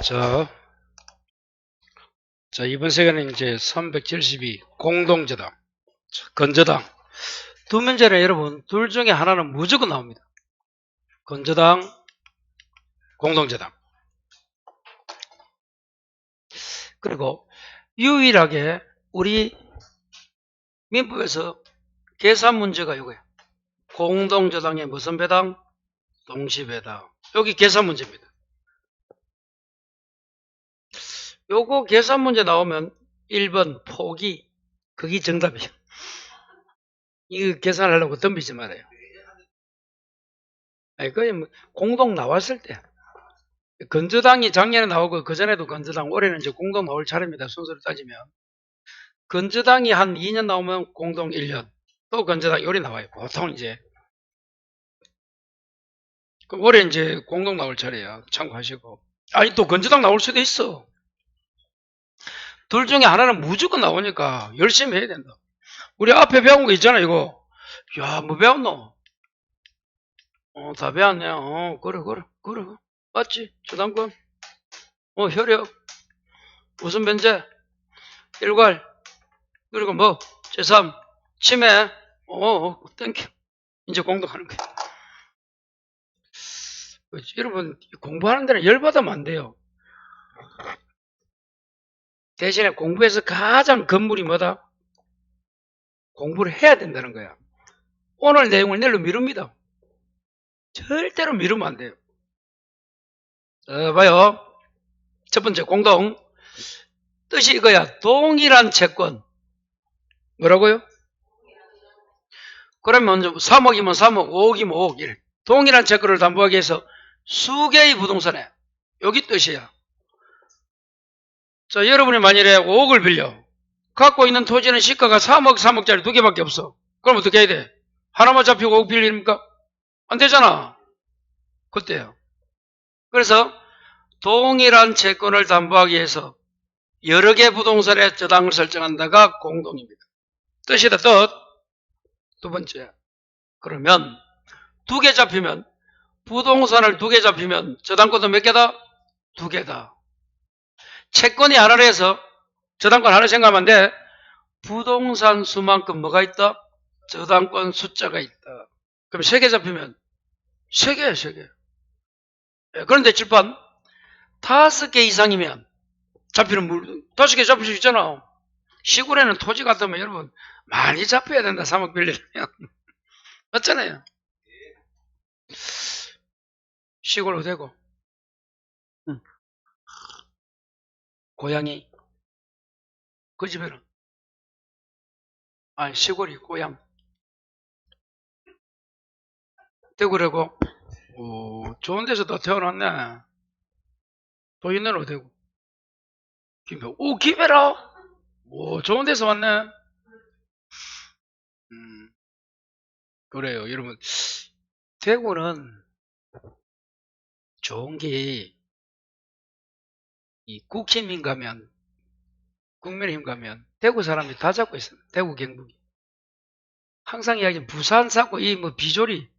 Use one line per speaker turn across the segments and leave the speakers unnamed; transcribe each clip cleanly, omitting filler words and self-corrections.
자, 이번 시간은 이제 372 공동저당, 건저당. 두 문제는 여러분 둘 중에 하나는 무조건 나옵니다. 건저당, 공동저당. 그리고 유일하게 우리 민법에서 계산 문제가 이거예요. 공동저당의 무슨 배당? 동시배당. 여기 계산 문제입니다. 요거 계산 문제 나오면 1번 포기, 그게 정답이에요. 이거 계산하려고 덤비지 말아요. 아니, 거의 뭐 공동 나왔을 때. 건저당이 작년에 나오고 그전에도 건저당, 올해는 이제 공동 나올 차례입니다. 순서를 따지면. 건저당이 한 2년 나오면 공동 1년. 또 건저당 요리 나와요. 보통 이제. 그럼 올해 이제 공동 나올 차례야. 참고하시고. 아니, 또 건저당 나올 수도 있어. 둘 중에 하나는 무조건 나오니까 열심히 해야 된다. 우리 앞에 배운 거 있잖아, 이거. 야, 뭐 배웠노? 다 배웠네. 그래. 맞지? 저당권. 효력. 무슨 변제? 일괄. 그리고 뭐? 제3. 침해. 땡큐. 이제 공동하는 거야. 여러분, 공부하는 데는 열받으면 안 돼요. 대신에 공부에서 가장 건물이 뭐다? 공부를 해야 된다는 거야. 오늘 내용을 내일로 미룹니다. 절대로 미루면 안 돼요. 봐요. 첫 번째, 공동. 뜻이 이거야. 동일한 채권. 뭐라고요? 그러면 먼저 3억이면 3억, 5억이면 5억, 1. 동일한 채권을 담보하기 위해서 수개의 부동산에. 여기 뜻이야. 자, 여러분이 만일에 5억을 빌려. 갖고 있는 토지는 시가가 3억, 3억짜리 두 개밖에 없어. 그럼 어떻게 해야 돼? 하나만 잡히고 5억 빌립니까? 안 되잖아. 그때요. 그래서 동일한 채권을 담보하기 위해서 여러 개 부동산의 저당을 설정한다가 공동입니다. 뜻이다, 뜻. 두 번째. 그러면 두 개 잡히면, 부동산을 두 개 잡히면 저당권도 몇 개다? 두 개다. 채권이 하나로 해서 저당권 하나 생각하면 돼. 부동산 수만큼 뭐가 있다? 저당권 숫자가 있다. 그럼 세 개 잡히면 세 개. 그런데 칠판 5개 이상이면 잡히는 물 5개 잡힐 수 있잖아. 시골에는 토지 같으면 여러분 많이 잡혀야 된다. 3억 빌리려면. 맞잖아요. 시골 어디고? 고향이. 그 집에는. 아니, 시골이 고향. 대구라고? 좋은 데서 또 태어났네. 또 있는 어디고? 김해. 김해라? 좋은 데서 왔네. 그래요. 여러분, 대구는 좋은 게, 이 국힘힘 가면, 국민의힘 가면, 대구 사람이 다 잡고 있습니다. 대구 경북이. 항상 이야기하는 부산 사고, 비조리.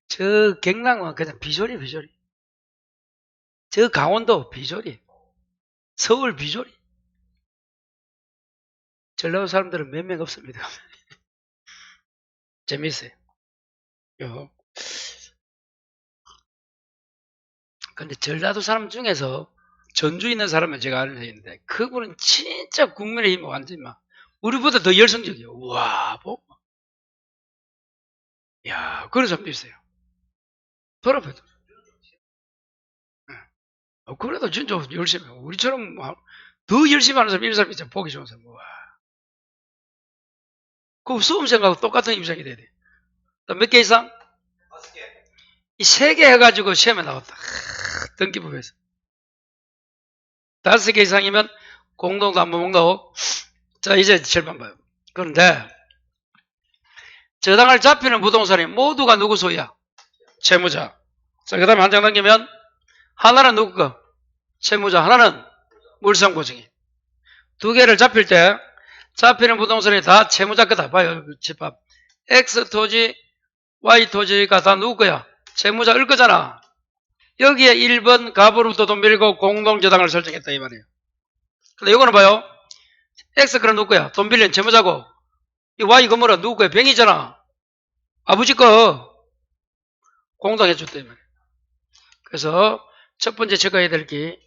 저 경남은 그냥 비조리. 저 강원도 비조리. 서울 비조리. 전라도 사람들은 몇 명 없습니다. 재밌어요. 근데 전라도 사람 중에서 전주 있는 사람은 제가 아는 사이인데 그분은 진짜 국민의힘 완전히 막 우리보다 더 열성적이에요. 우와, 야, 그런 사람도 있어요. 돌아봐도. 그래도 진짜 열심히 해요. 우리처럼 더 열심히 하는 사람, 이런 사람이 진짜 보기 좋은 사람. 우와. 그 수험생하고 똑같은 입장이 돼야 돼. 몇 개 이상? 5개. 이 3개 해가지고 시험에 나왔다. 등기부에서. 5개 이상이면 공동도 한 번 먹고. 자, 이제 절반 봐요. 그런데 저당을 잡히는 부동산이 모두가 누구 소유야? 채무자. 자, 그 다음에 한 장 넘기면 하나는 누구 거? 채무자. 하나는 물상보증인. 두 개를 잡힐 때 잡히는 부동산이 다 채무자 거다. 봐요. 집합. X 토지, Y 토지가 다 누구 거야? 채무자 을 거잖아. 여기에 1번 갑으로부터 돈 빌리고 공동저당을 설정했다 이 말이에요. 근데 이거는 봐요. X 그럼 누구 거야? 돈 빌린 채무자고. 이 Y 건물은 누구 거야? 병이잖아. 아버지 거 공동해줬다 이 말이에요. 그래서 첫 번째 체크해야 될 게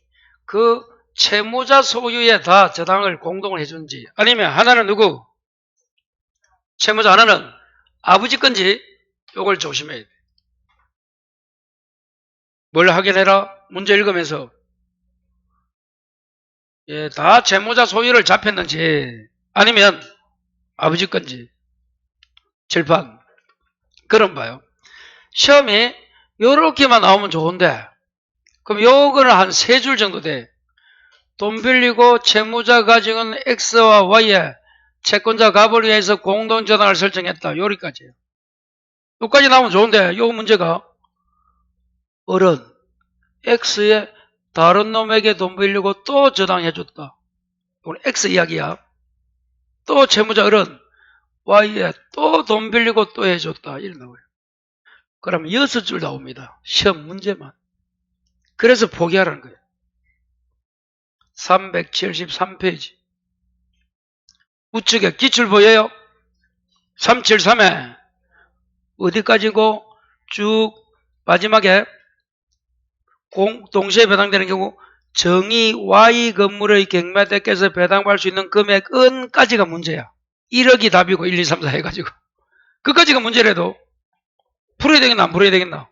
그 채무자 소유에 다 저당을 공동을 해준지 아니면 하나는 누구? 채무자 하나는 아버지 건지 요걸 조심해야 돼. 뭘 확인해라? 문제 읽으면서 예, 다 채무자 소유를 잡혔는지 아니면 아버지 건지 칠판 그럼 봐요. 시험이 요렇게만 나오면 좋은데 그럼 요거는 한 3줄 정도 돼. 돈 빌리고 채무자 가지고는 X와 Y에 채권자 갑을 위해서 공동저당을 설정했다. 요리까지예요. 여기까지 나오면 좋은데 요 문제가 어른 X에 다른 놈에게 돈 빌리고 또 저당해줬다. 이건 X 이야기야. 또 채무자 어른 Y에 또 돈 빌리고 또 해줬다. 이렇게 나와요. 그러면 6줄 나옵니다. 시험 문제만. 그래서 포기하라는 거예요. 373페이지. 우측에 기출 보여요? 373에 어디까지고 쭉 마지막에 동시에 배당되는 경우 정의 Y 건물의 경매대께서 배당받을 수 있는 금액은까지가 문제야. 1억이 답이고 1, 2, 3, 4 해가지고 그까지가 문제라도 풀어야 되겠나 안 풀어야 되겠나.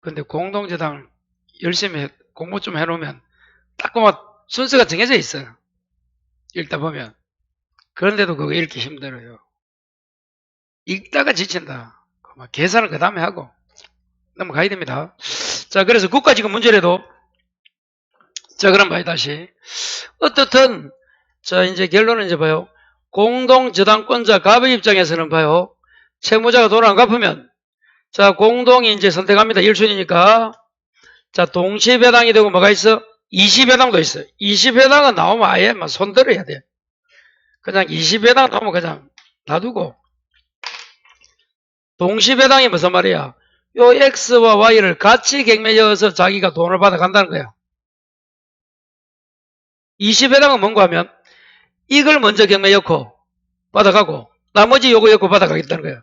근데 공동저당 열심히 공부 좀 해놓으면 딱 보면 순서가 정해져 있어요. 읽다 보면. 그런데도 그거 읽기 힘들어요. 읽다가 지친다. 계산을 그 다음에 하고 넘어가야 됩니다. 자, 그래서 국가지금 문제라도 자, 그럼 봐요. 다시 어떻든 자, 이제 결론은 이제 봐요. 공동저당권자 갑의 입장에서는 봐요. 채무자가 돈을 안 갚으면 자, 공동이 이제 선택합니다. 1순위니까 자, 동시배당이 되고 뭐가 있어? 20배당도 있어요. 20배당은 나오면 아예 막 손들어야 돼. 그냥 20배당 나오면 그냥 놔두고 동시배당이 무슨 말이야? 요 X와 Y를 같이 경매여서 자기가 돈을 받아간다는 거야. 20배당은 뭔가 하면 이걸 먼저 경매였고 받아가고 나머지 요거 였고 받아가겠다는 거야.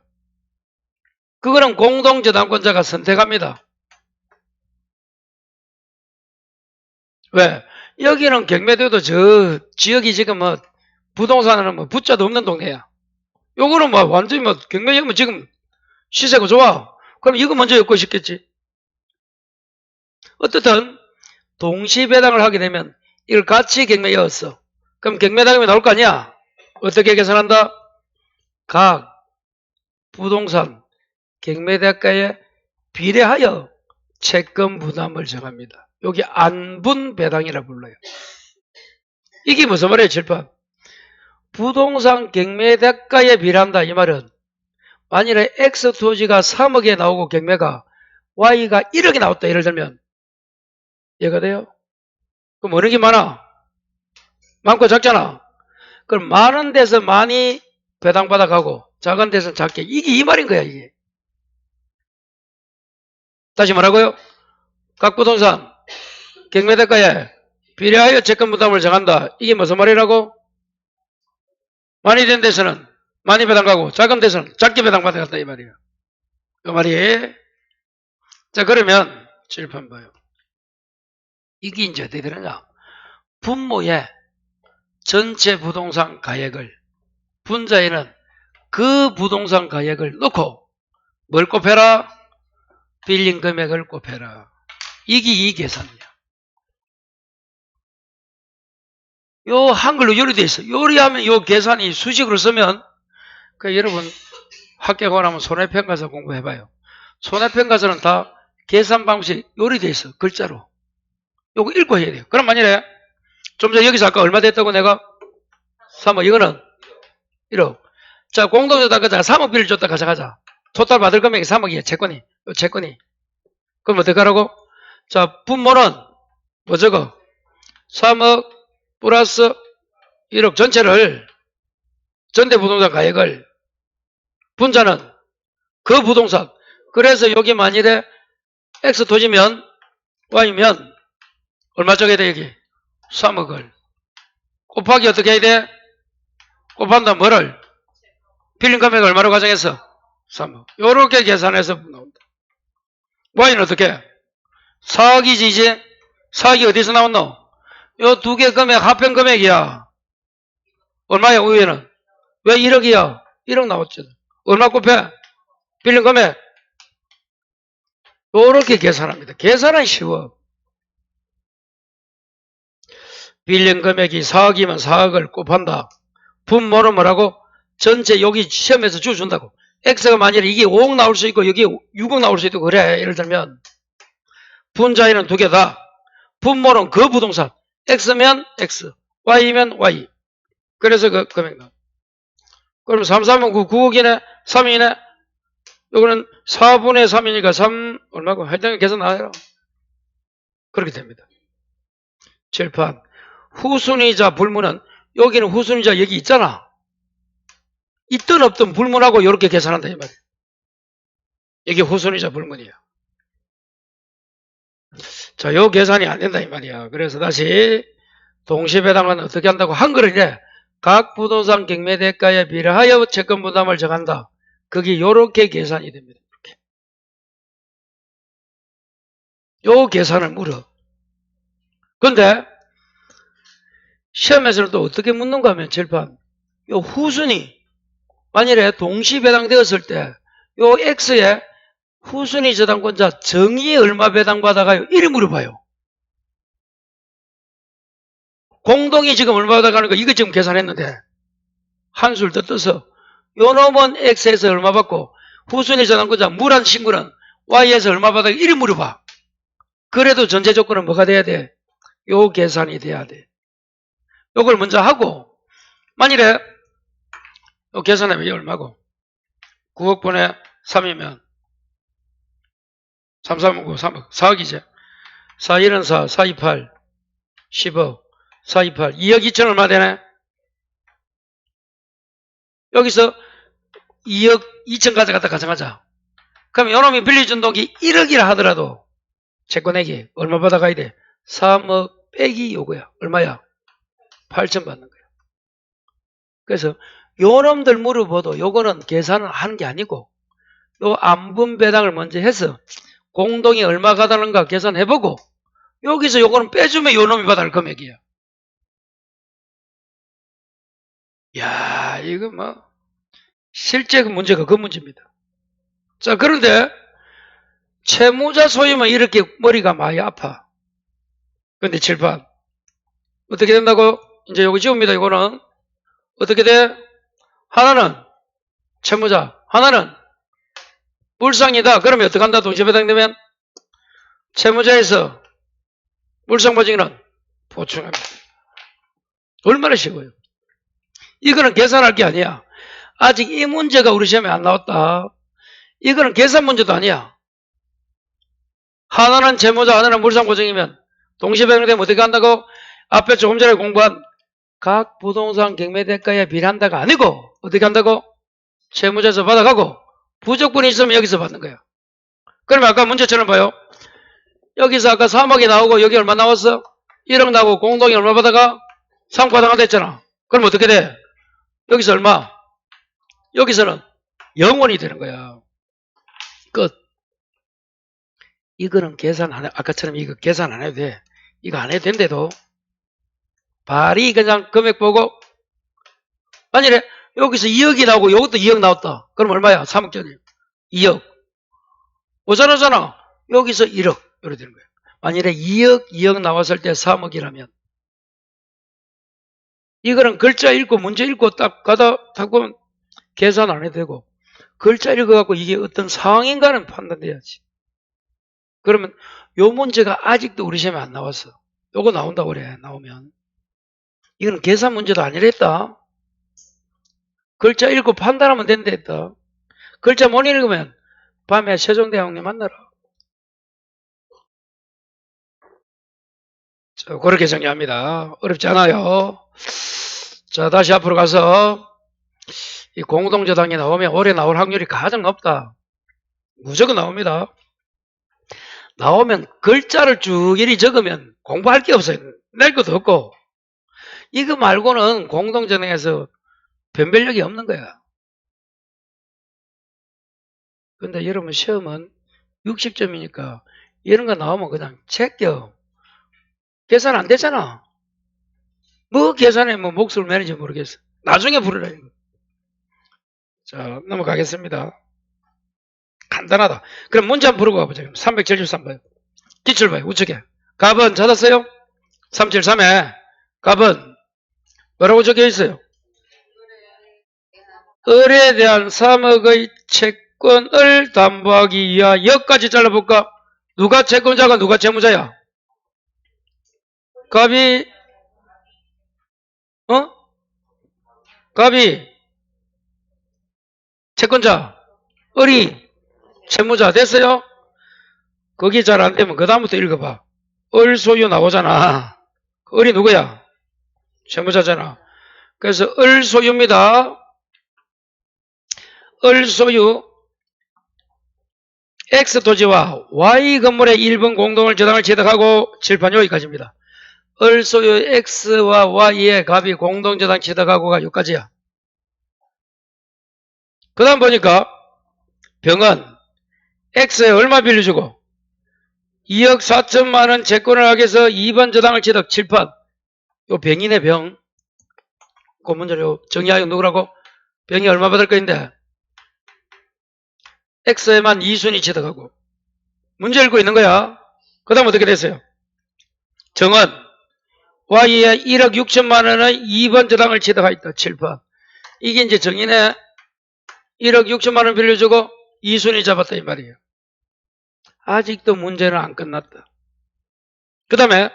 그거는 공동저당권자가 선택합니다. 왜? 여기는 경매돼도 저 지역이 지금 뭐 부동산은 뭐 부자도 없는 동네야. 요거는 뭐 완전히 뭐 경매하면 지금 시세가 좋아. 그럼 이거 먼저 엮고 싶겠지. 어떻든 동시배당을 하게 되면 이걸 같이 경매였어. 그럼 경매당이 나올 거 아니야? 어떻게 계산한다? 각 부동산 경매대가에 비례하여 채권 부담을 정합니다. 여기 안분배당이라 불러요. 이게 무슨 말이에요? 칠판. 부동산 경매대가에 비례한다 이 말은 만일에 X 토지가 3억에 나오고 경매가 Y가 1억에 나왔다 예를 들면 이해가 돼요? 그럼 어느 게 많아? 많고 작잖아. 그럼 많은 데서 많이 배당받아가고 작은 데서는 작게 이게 이 말인 거야 이게. 다시 말하고요. 각 부동산 경매대가에 비례하여 채권 부담을 정한다. 이게 무슨 말이라고? 많이 된 데서는 많이 배당가고 작은 데서는 작게 배당받아간다 이 말이에요. 이 말이. 자, 그러면 칠판 봐요. 이게 이제 어떻게 되느냐? 분모에 전체 부동산 가액을 분자에는 그 부동산 가액을 넣고 뭘 곱해라? 빌린 금액을 곱해라. 이게 이 계산이야. 요 한글로 요리되어 있어. 요리하면 요 계산이 수식으로 쓰면 그 여러분 학교 가면 손해평 가서 공부해봐요. 손해평 가서는 다 계산 방식 요리되어 있어. 글자로. 요거 읽고 해야 돼요. 그럼 만일에 좀 전에 여기서 아까 얼마 됐다고 내가 3억 이거는 1억. 자, 공동저당 거자 3억 비를 줬다 가져가자. 토탈 받을 금액이 3억이야. 채권이. 요 채권이. 그럼 어떡하라고? 자, 분모는 뭐 저거 3억 플러스 1억 전체를 전대 부동산 가액을 분자는 그 부동산. 그래서 여기 만일에 X 토지면 Y면 얼마 적어야 돼 여기? 3억을 곱하기 어떻게 해야 돼? 곱한다 뭐를? 빌린 금액 얼마로 가정해서? 3억. 요렇게 계산해서 나온다. Y는 어떻게? 4억이지 이제? 4억이 어디서 나왔노? 요 두 개 금액 합평 금액이야. 얼마야 위에는? 왜 1억이야? 1억 나왔죠. 얼마 곱해? 빌린 금액. 요렇게 계산합니다. 계산은 쉬워. 빌린 금액이 4억이면 4억을 곱한다. 분모는 뭐라고? 전체 여기 시험에서 주준다고. X가 만약에 이게 5억 나올 수 있고 여기 6억 나올 수 있고 그래. 예를 들면 분자에는 두 개다. 분모는 그 부동산. X면 X, Y면 Y. 그래서 그 금액 나와. 그럼 3, 3은 9억이네? 3이네? 요거는 4분의 3이니까 3 얼마고? 하여튼 계산 나와요. 그렇게 됩니다. 칠판 후순위자 불문은 여기는 후순위자 여기 있잖아. 있든 없든 불문하고 이렇게 계산한다 이 말이에요. 이게 후순위자 불문이에요. 자, 요 계산이 안 된다 이 말이야. 그래서 다시 동시배당은 어떻게 한다고? 한글은 이래. 각 부동산 경매대가에 비례하여 채권 부담을 정한다. 그게 요렇게 계산이 됩니다. 이렇게. 요 계산을 물어. 근데 시험에서는 또 어떻게 묻는가 하면 칠판 요 후순위 만일에 동시배당되었을 때 요 X에 후순위 저당권자 정의에 얼마 배당받아가요? 이리 물어봐요. 공동이 지금 얼마 받아가는 거 이거 지금 계산했는데 한술 더 떠서 요 놈은 X에서 얼마 받고 후순위 저당권자 물한 친구는 Y에서 얼마 받아 이리 물어봐. 그래도 전제 조건은 뭐가 돼야 돼? 요 계산이 돼야 돼. 요걸 먼저 하고 만일에 요 계산하면 이게 얼마고? 9억분의 3이면 3, 3은 9, 3억 4억이죠. 4, 1은 4, 4, 2, 8 10억 4, 2, 8 2억 2천 얼마 되네? 여기서 2억 2천 가져갔다 가져가자. 그럼 요놈이 빌려준 돈이 1억이라 하더라도 채권액이 얼마 받아가야 돼? 3억 빼기 요거야. 얼마야? 8천 받는 거야. 그래서 요놈들 물어봐도 요거는 계산을 하는 게 아니고 요 안분 배당을 먼저 해서 공동이 얼마 가다는가 계산해보고 여기서 요거는 빼주면 요놈이 받을 금액이야. 야, 이거 뭐 실제 그 문제가 그 문제입니다. 자, 그런데 채무자 소유면 이렇게 머리가 많이 아파. 근데 칠판 어떻게 된다고? 이제 요거 지웁니다. 이거는 어떻게 돼? 하나는 채무자, 하나는 물상이다. 그러면 어떻게 한다? 동시배당되면 채무자에서 물상보증인은 보충합니다. 얼마나 쉬워요. 이거는 계산할 게 아니야. 아직 이 문제가 우리 시험에 안 나왔다. 이거는 계산 문제도 아니야. 하나는 채무자, 하나는 물상보증이면 동시배당되면 어떻게 한다고? 앞에 조금 전에 공부한 각 부동산 경매대가에 비례한다가 아니고 어떻게 한다고? 채무자에서 받아가고 부족분이 있으면 여기서 받는 거야. 그러면 아까 문제처럼 봐요. 여기서 아까 3억이 나오고 여기 얼마 나왔어? 1억 나오고 공동이 얼마 받아가? 3억 받아간다 했잖아. 그럼 어떻게 돼? 여기서 얼마? 여기서는 0원이 되는 거야. 끝. 이거는 계산 안 해. 아까처럼 이거 계산 안 해도 돼. 이거 안 해도 된대도 발이 그냥 금액 보고 만일에 여기서 2억이 나오고 이것도 2억 나왔다. 그럼 얼마야? 3억짜리 2억. 오잖아. 여기서 1억. 이렇게 되는 거예요. 만일에 2억 나왔을 때 3억이라면 이거는 글자 읽고 문제 읽고 딱 가다 딱 보면 계산 안 해도 되고 글자 읽어갖고 이게 어떤 상황인가는 판단돼야지. 그러면 요 문제가 아직도 우리 시험에 안 나왔어. 요거 나온다고 그래. 나오면 이거는 계산 문제도 아니랬다. 글자 읽고 판단하면 된다 했다. 글자 못 읽으면 밤에 세종대왕님 만나라. 자, 그렇게 정리합니다. 어렵지 않아요. 자, 다시 앞으로 가서 이 공동저당이 나오면 올해 나올 확률이 가장 높다. 무조건 나옵니다. 나오면 글자를 쭉 이리 적으면 공부할 게 없어요. 낼 것도 없고. 이거 말고는 공동전형에서 변별력이 없는 거야. 근데 여러분 시험은 60점이니까 이런 거 나오면 그냥 제껴. 계산 안 되잖아. 뭐 계산에 뭐 목소리 매는지 모르겠어. 나중에 부르라 이거. 자, 넘어가겠습니다. 간단하다. 그럼 문제 한번 풀고 가보자. 373번. 기출봐요. 우측에. 갑은 찾았어요? 373에 갑은 뭐라고 적혀 있어요? 을에 대한 3억의 채권을 담보하기 위하여 여기까지 잘라볼까? 누가 채권자가 누가 채무자야? 갑이 갑이 채권자, 을이 채무자 됐어요? 거기 잘 안되면 그 다음부터 읽어봐. 을 소유 나오잖아. 을이 누구야? 채무자잖아. 그래서 을 소유입니다. 을 소유 X 토지와 Y 건물의 1번 공동을 저당을 취득하고 칠판 여기까지입니다. 을 소유 X와 Y의 갑이 공동 저당 취득하고가 여기까지야. 그 다음 보니까 병은 X에 얼마 빌려주고 2억 4천만원 채권을 하기 위해서 2번 저당을 취득 칠판. 요 병이네 병. 그 문제를 정의하여 누구라고? 병이 얼마 받을 거인데 X에만 2순위 취득하고 문제 읽고 있는 거야. 그 다음 어떻게 됐어요? 정은 Y에 1억 6천만원의 2번 저당을 취득하였다. 7번. 이게 이제 정인에 1억 6천만원 빌려주고 2순위 잡았다 이 말이에요. 아직도 문제는 안 끝났다. 그 다음에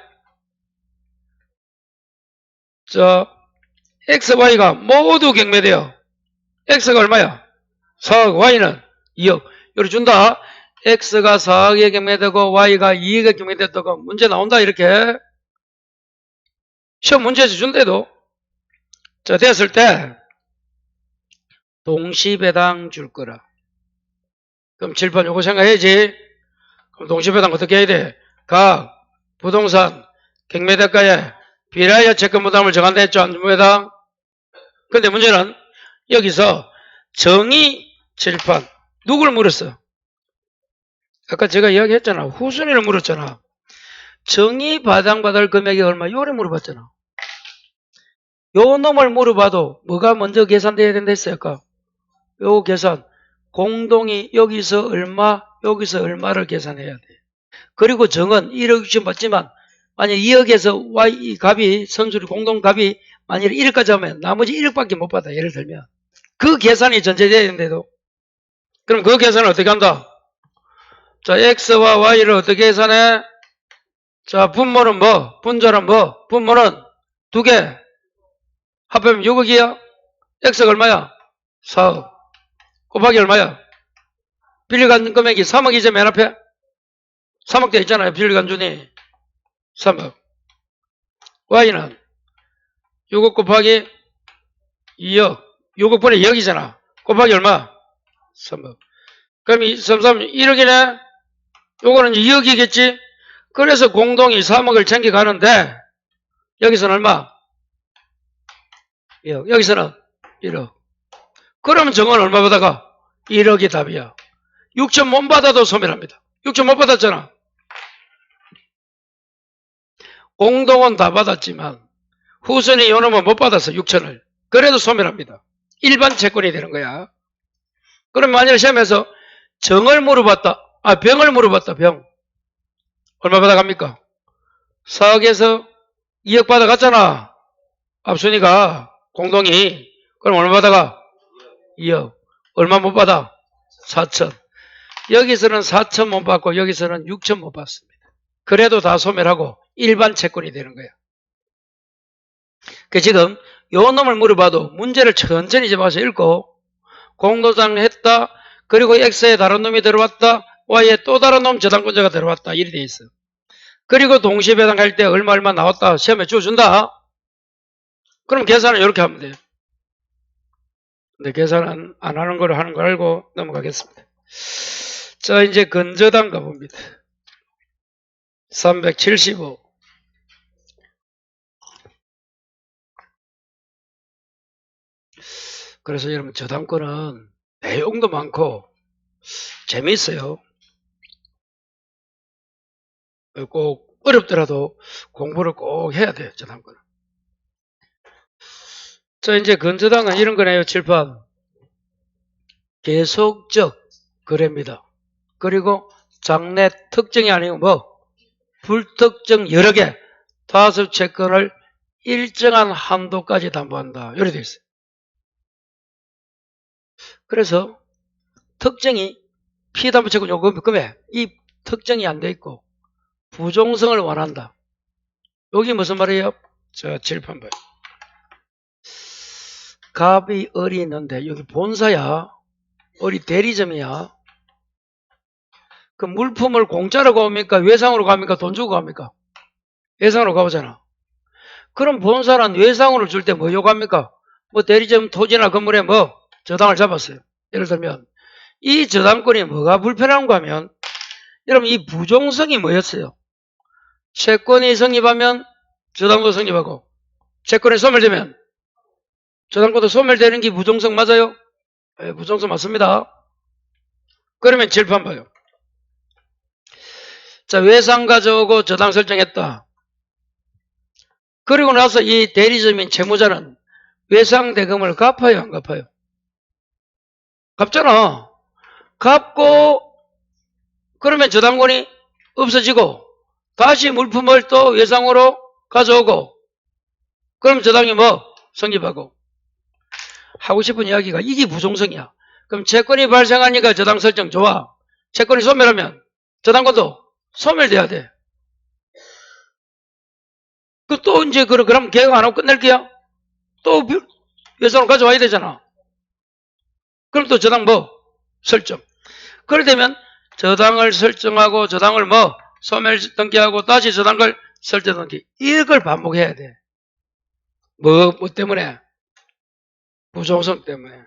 X, Y가 모두 경매돼요. X가 얼마야? 4억, Y는 2억. 요리 준다. X가 4억에 경매되고 Y가 2억에 경매됐다고 문제 나온다 이렇게. 시험 문제에서 준대도. 자, 됐을 때 동시배당 줄 거라. 그럼 칠판 요거 생각해야지. 그럼 동시배당 어떻게 해야 돼? 각 부동산 경매대가에 비례하여 채권 부담을 정한다 했죠. 안전부배당. 근데 문제는 여기서 정의 칠판 누굴 물었어? 아까 제가 이야기했잖아. 후순위를 물었잖아. 정의 배당받을 금액이 얼마? 요래 물어봤잖아. 요 놈을 물어봐도 뭐가 먼저 계산돼야 된다 했어요? 요 계산. 공동이 여기서 얼마, 여기서 얼마를 계산해야 돼. 그리고 정은 1억 6천 받지만 만약 2억에서 Y 값이 선수리 공동값이 만약 1억까지 하면 나머지 1억밖에 못 받아. 예를 들면. 그 계산이 전제되어야 되는데도. 그럼 그 계산을 어떻게 한다? 자, X와 Y를 어떻게 계산해? 자, 분모는 뭐? 분자는 뭐? 분모는 2개. 합하면 6억이야. X가 얼마야? 4억. 곱하기 얼마야? 빌려간 금액이 3억이죠, 맨 앞에? 3억 돼 있잖아요, 빌려간 준이. 3억. Y는 6억 곱하기 2억. 6억 분의 2억이잖아. 곱하기 얼마? 3억. 그럼 3, 1억이네? 요거는 2억이겠지? 그래서 공동이 3억을 챙겨가는데, 여기서는 얼마? 2억. 여기서는 1억. 그러면 정은 얼마 받아가? 1억이 답이야. 6천 못 받아도 소멸합니다. 6천 못 받았잖아. 공동은 다 받았지만 후순위 요놈은 못 받았어. 6천을. 그래도 소멸합니다. 일반 채권이 되는 거야. 그럼 만약 시험에서 정을 물어봤다. 병을 물어봤다. 병. 얼마 받아갑니까? 4억에서 2억 받아갔잖아. 앞순위가 공동이. 그럼 얼마 받아가? 2억. 얼마 못 받아? 4천. 여기서는 4천 못 받고 여기서는 6천 못 받습니다. 그래도 다 소멸하고 일반 채권이 되는 거야. 그 지금 요 놈을 물어봐도 문제를 천천히 잡아서 읽고 공동장을 했다. 그리고 X에 다른 놈이 들어왔다. Y에 또 다른 놈 저당권자가 들어왔다. 이렇게 돼 있어. 그리고 동시배당할 때 얼마 나왔다. 시험에 주어준다. 그럼 계산은 이렇게 하면 돼요. 근데 계산은 안 하는 걸 하는 걸 알고 넘어가겠습니다. 자, 이제 근저당 가봅니다. 375. 그래서 여러분 저당권은 내용도 많고 재미있어요. 꼭 어렵더라도 공부를 꼭 해야 돼요. 저당권은. 자, 이제 건저당은 이런 거네요. 칠판. 계속적 거래입니다. 그리고 장래 특정이 아니고 뭐 불특정 여러 개 다수 채권을 일정한 한도까지 담보한다. 이렇게 되어 있어요. 그래서 특정이 피담보 채권 요금에 이 특정이 안 돼 있고 부종성을 원한다. 여기 무슨 말이에요? 자, 칠판 봐요. 갑이 을이 있는데 여기 본사야. 을이 대리점이야. 그 물품을 공짜로 가옵니까? 외상으로 갑니까? 돈 주고 갑니까? 외상으로 가보잖아. 그럼 본사는 외상으로 줄 때 뭐 요구합니까? 뭐 대리점 토지나 건물에 뭐 저당을 잡았어요. 예를 들면 이 저당권이 뭐가 불편한가 하면 여러분 이 부종성이 뭐였어요? 채권이 성립하면 저당도 성립하고 채권이 소멸되면 저당권도 소멸되는 게 부종성 맞아요? 네, 부종성 맞습니다. 그러면 칠판 봐요. 자, 외상 가져오고 저당 설정했다. 그리고 나서 이 대리점인 채무자는 외상 대금을 갚아요, 안 갚아요? 갚잖아. 갚고 그러면 저당권이 없어지고 다시 물품을 또 외상으로 가져오고 그럼 저당이 뭐 성립하고 하고 싶은 이야기가 이게 부종성이야. 그럼 채권이 발생하니까 저당 설정 좋아. 채권이 소멸하면 저당권도 소멸돼야 돼. 그 또 이제 그럼 계획 안 하고 끝낼게요. 또 외상으로 가져와야 되잖아. 그럼 또 저당 뭐 설정. 그래 되면 저당을 설정하고 저당을 뭐 소멸 등기하고 다시 저당을 설정 등기 이걸 반복해야 돼. 뭐 때문에? 부종성 때문에.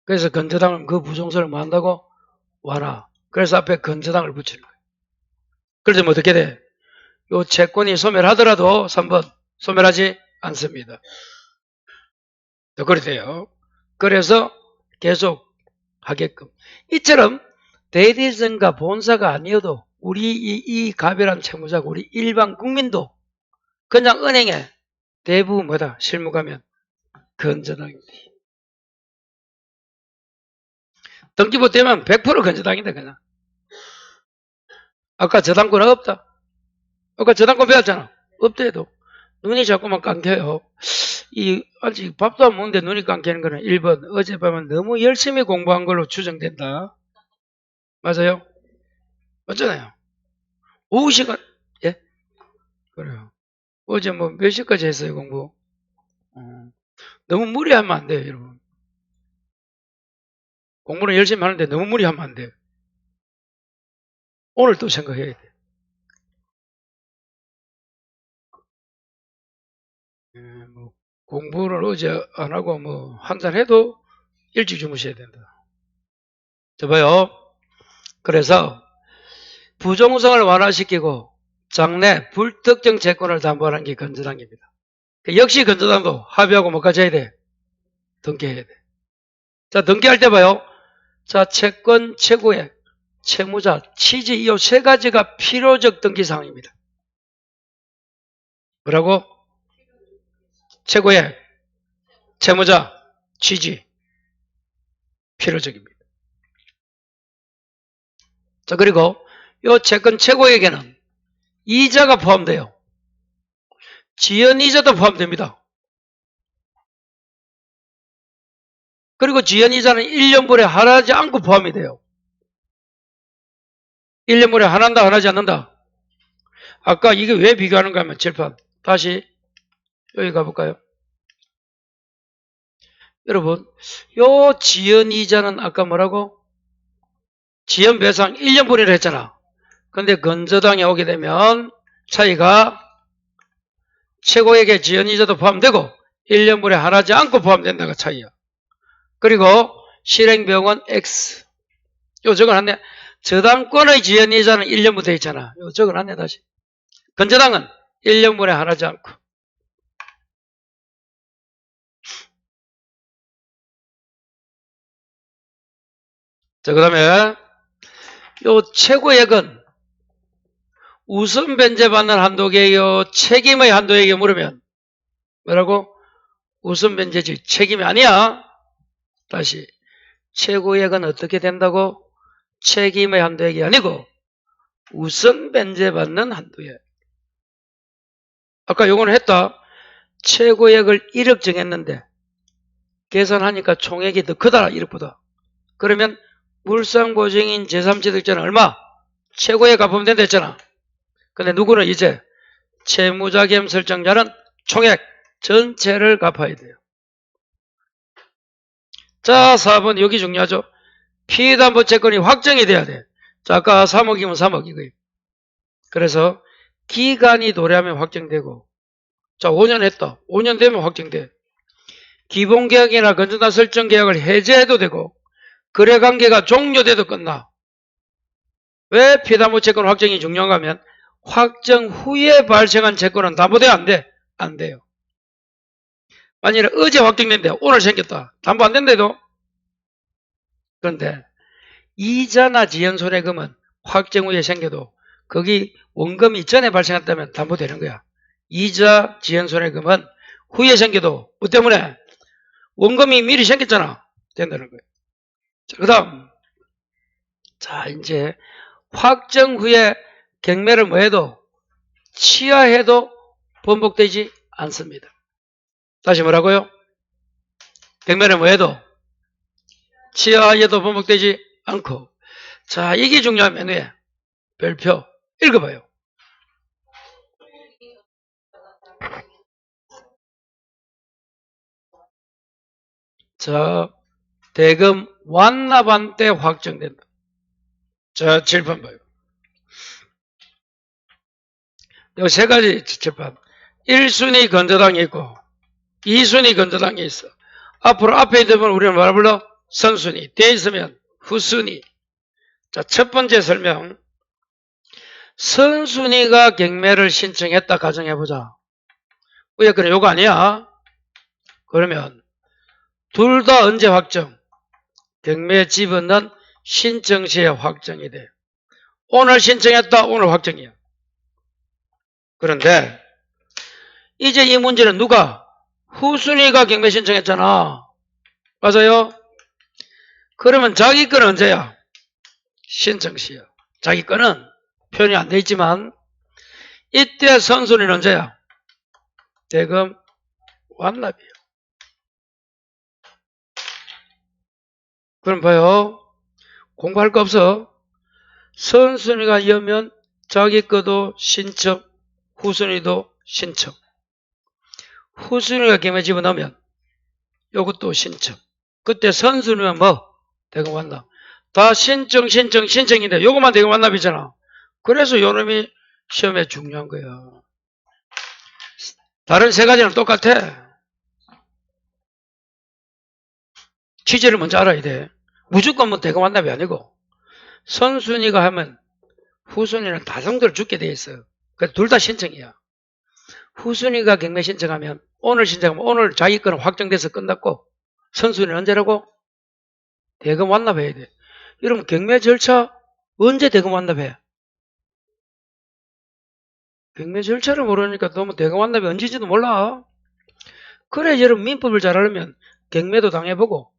그래서 건저당은 그 부종성을 뭐 한다고? 완화. 그래서 앞에 건저당을 붙이는 거예요. 그래서 어떻게 돼? 요 채권이 소멸하더라도 3번 소멸하지 않습니다. 그렇게 돼요. 그래서 계속 하게끔. 이처럼 대리점과 본사가 아니어도 우리 이 갑이란 채무자가 우리 일반 국민도 그냥 은행에 대부분 뭐다? 실무 가면 건저당입니다. 등기부 되면 100% 건저당이다 그냥. 아까 저당권 없다. 아까 저당권 배웠잖아. 없다 해도 눈이 자꾸만 감겨요. 아직 밥도 안 먹는데 눈이 감기는 거는 1번 어젯밤은 너무 열심히 공부한 걸로 추정된다. 맞아요? 맞잖아요. 오후 시간 예? 그래요. 어제 뭐 몇 시까지 했어요 공부? 너무 무리하면 안 돼요 여러분. 공부는 열심히 하는데 너무 무리하면 안 돼요. 오늘 또 생각해야 돼. 뭐 공부를 어제 안 하고 뭐 한잔 해도 일찍 주무셔야 된다. 저 봐요. 그래서 부종성을 완화시키고 장래 불특정 채권을 담보하는 게 건저당입니다. 역시 건저당도 합의하고 뭐까지 해야 돼? 등기해야 돼. 자, 등기할 때 봐요. 자, 채권 최고액, 채무자, 취지 이 세 가지가 필요적 등기사항입니다. 뭐라고? 최고액, 채무자, 취지 필요적입니다. 자, 그리고 이 채권 최고액에는 이자가 포함돼요. 지연이자도 포함됩니다. 그리고 지연이자는 1년분에 하나하지 않고 포함이 돼요. 1년분에 하나한다 하나하지 않는다. 아까 이게 왜 비교하는가 하면 칠판 다시 여기 가볼까요? 여러분 요 지연이자는 아까 뭐라고? 지연배상 1년분이라 했잖아. 근데 건저당에 오게 되면 차이가 최고액의 지연이자도 포함되고 1년분에 하나하지 않고 포함된다가 차이야. 그리고 실행비용은 X. 요 적어놨네. 저당권의 지연이자는 1년부터 있잖아. 요 적어놨네 다시. 건저당은 1년분에 하나지 않고. 자, 그 다음에 요 최고액은 우선 변제받는 한도계획이요, 책임의 한도계획이 물으면 뭐라고? 우선 변제지 책임이 아니야. 다시 최고액은 어떻게 된다고? 책임의 한도액이 아니고 우선 변제받는 한도액. 아까 요거는 했다. 최고액을 1억 정했는데 계산하니까 총액이 더 크다 1억보다. 그러면 물상보증인 제3취득자는 얼마? 최고액 갚으면 된다 했잖아. 근데 누구는 이제 채무자겸 설정자는 총액 전체를 갚아야 돼요. 자, 4번 여기 중요하죠. 피해담보채권이 확정이 돼야 돼. 자, 아까 3억이면 3억이고요. 그래서 기간이 도래하면 확정되고, 자, 5년 했다. 5년 되면 확정돼. 기본계약이나 건전한 설정계약을 해제해도 되고 거래관계가 종료돼도 끝나. 왜 피해담보채권 확정이 중요한가 하면 확정 후에 발생한 채권은 담보돼 안 돼? 안 돼요. 만약에 어제 확정된대 오늘 생겼다. 담보 안 된대도. 그런데 이자나 지연손해금은 확정 후에 생겨도 거기 원금이 전에 발생했다면 담보되는 거야. 이자 지연손해금은 후에 생겨도 뭐 때문에? 원금이 미리 생겼잖아. 된다는 거예요. 그 다음 자 이제 확정 후에 경매를 뭐해도 취하해도 번복되지 않습니다. 다시 뭐라고요? 경매를 뭐해도 취하해도 번복되지 않고. 자, 이게 중요한 메뉴에 별표 읽어봐요. 자, 대금 완납한 때 확정된다. 자, 7번 봐요. 요 세 가지 재판. 1순위 건저당이 있고 2순위 건저당이 있어. 앞으로 앞에 있으면 우리는 뭐라 불러? 선순위. 뒤에 있으면 후순위. 자, 첫 번째 설명. 선순위가 경매를 신청했다 가정해보자. 왜 그래? 요거 아니야? 그러면 둘 다 언제 확정? 경매에 집어넣은 신청 시에 확정이 돼. 오늘 신청했다. 오늘 확정이야. 그런데 이제 이 문제는 누가? 후순위가 경매 신청했잖아. 맞아요? 그러면 자기 건 언제야? 신청 시야. 자기 거는 표현이 안 돼 있지만 이때 선순위는 언제야? 대금 완납이에요. 그럼 봐요. 공부할 거 없어. 선순위가 이으면 자기 거도 신청, 후순위도 신청. 후순위가 경매 집어넣으면 요것도 신청. 그때 선순위면 뭐? 대금 완납. 다 신청인데 요것만 대금 완납이잖아. 그래서 요놈이 시험에 중요한 거야. 다른 세 가지는 똑같아. 취지를 먼저 알아야 돼. 무조건 뭐 대금 완납이 아니고 선순위가 하면 후순위는 다성도를 죽게 돼 있어요. 그래서 둘 다 신청이야. 후순위가 경매 신청하면 오늘 신청하면 오늘 자기 거는 확정돼서 끝났고 선순위는 언제라고? 대금 완납해야 돼. 여러분 경매 절차 언제 대금 완납해? 경매 절차를 모르니까 너무 대금 완납이 언제인지도 몰라. 그래 여러분 민법을 잘 알면 경매도 당해보고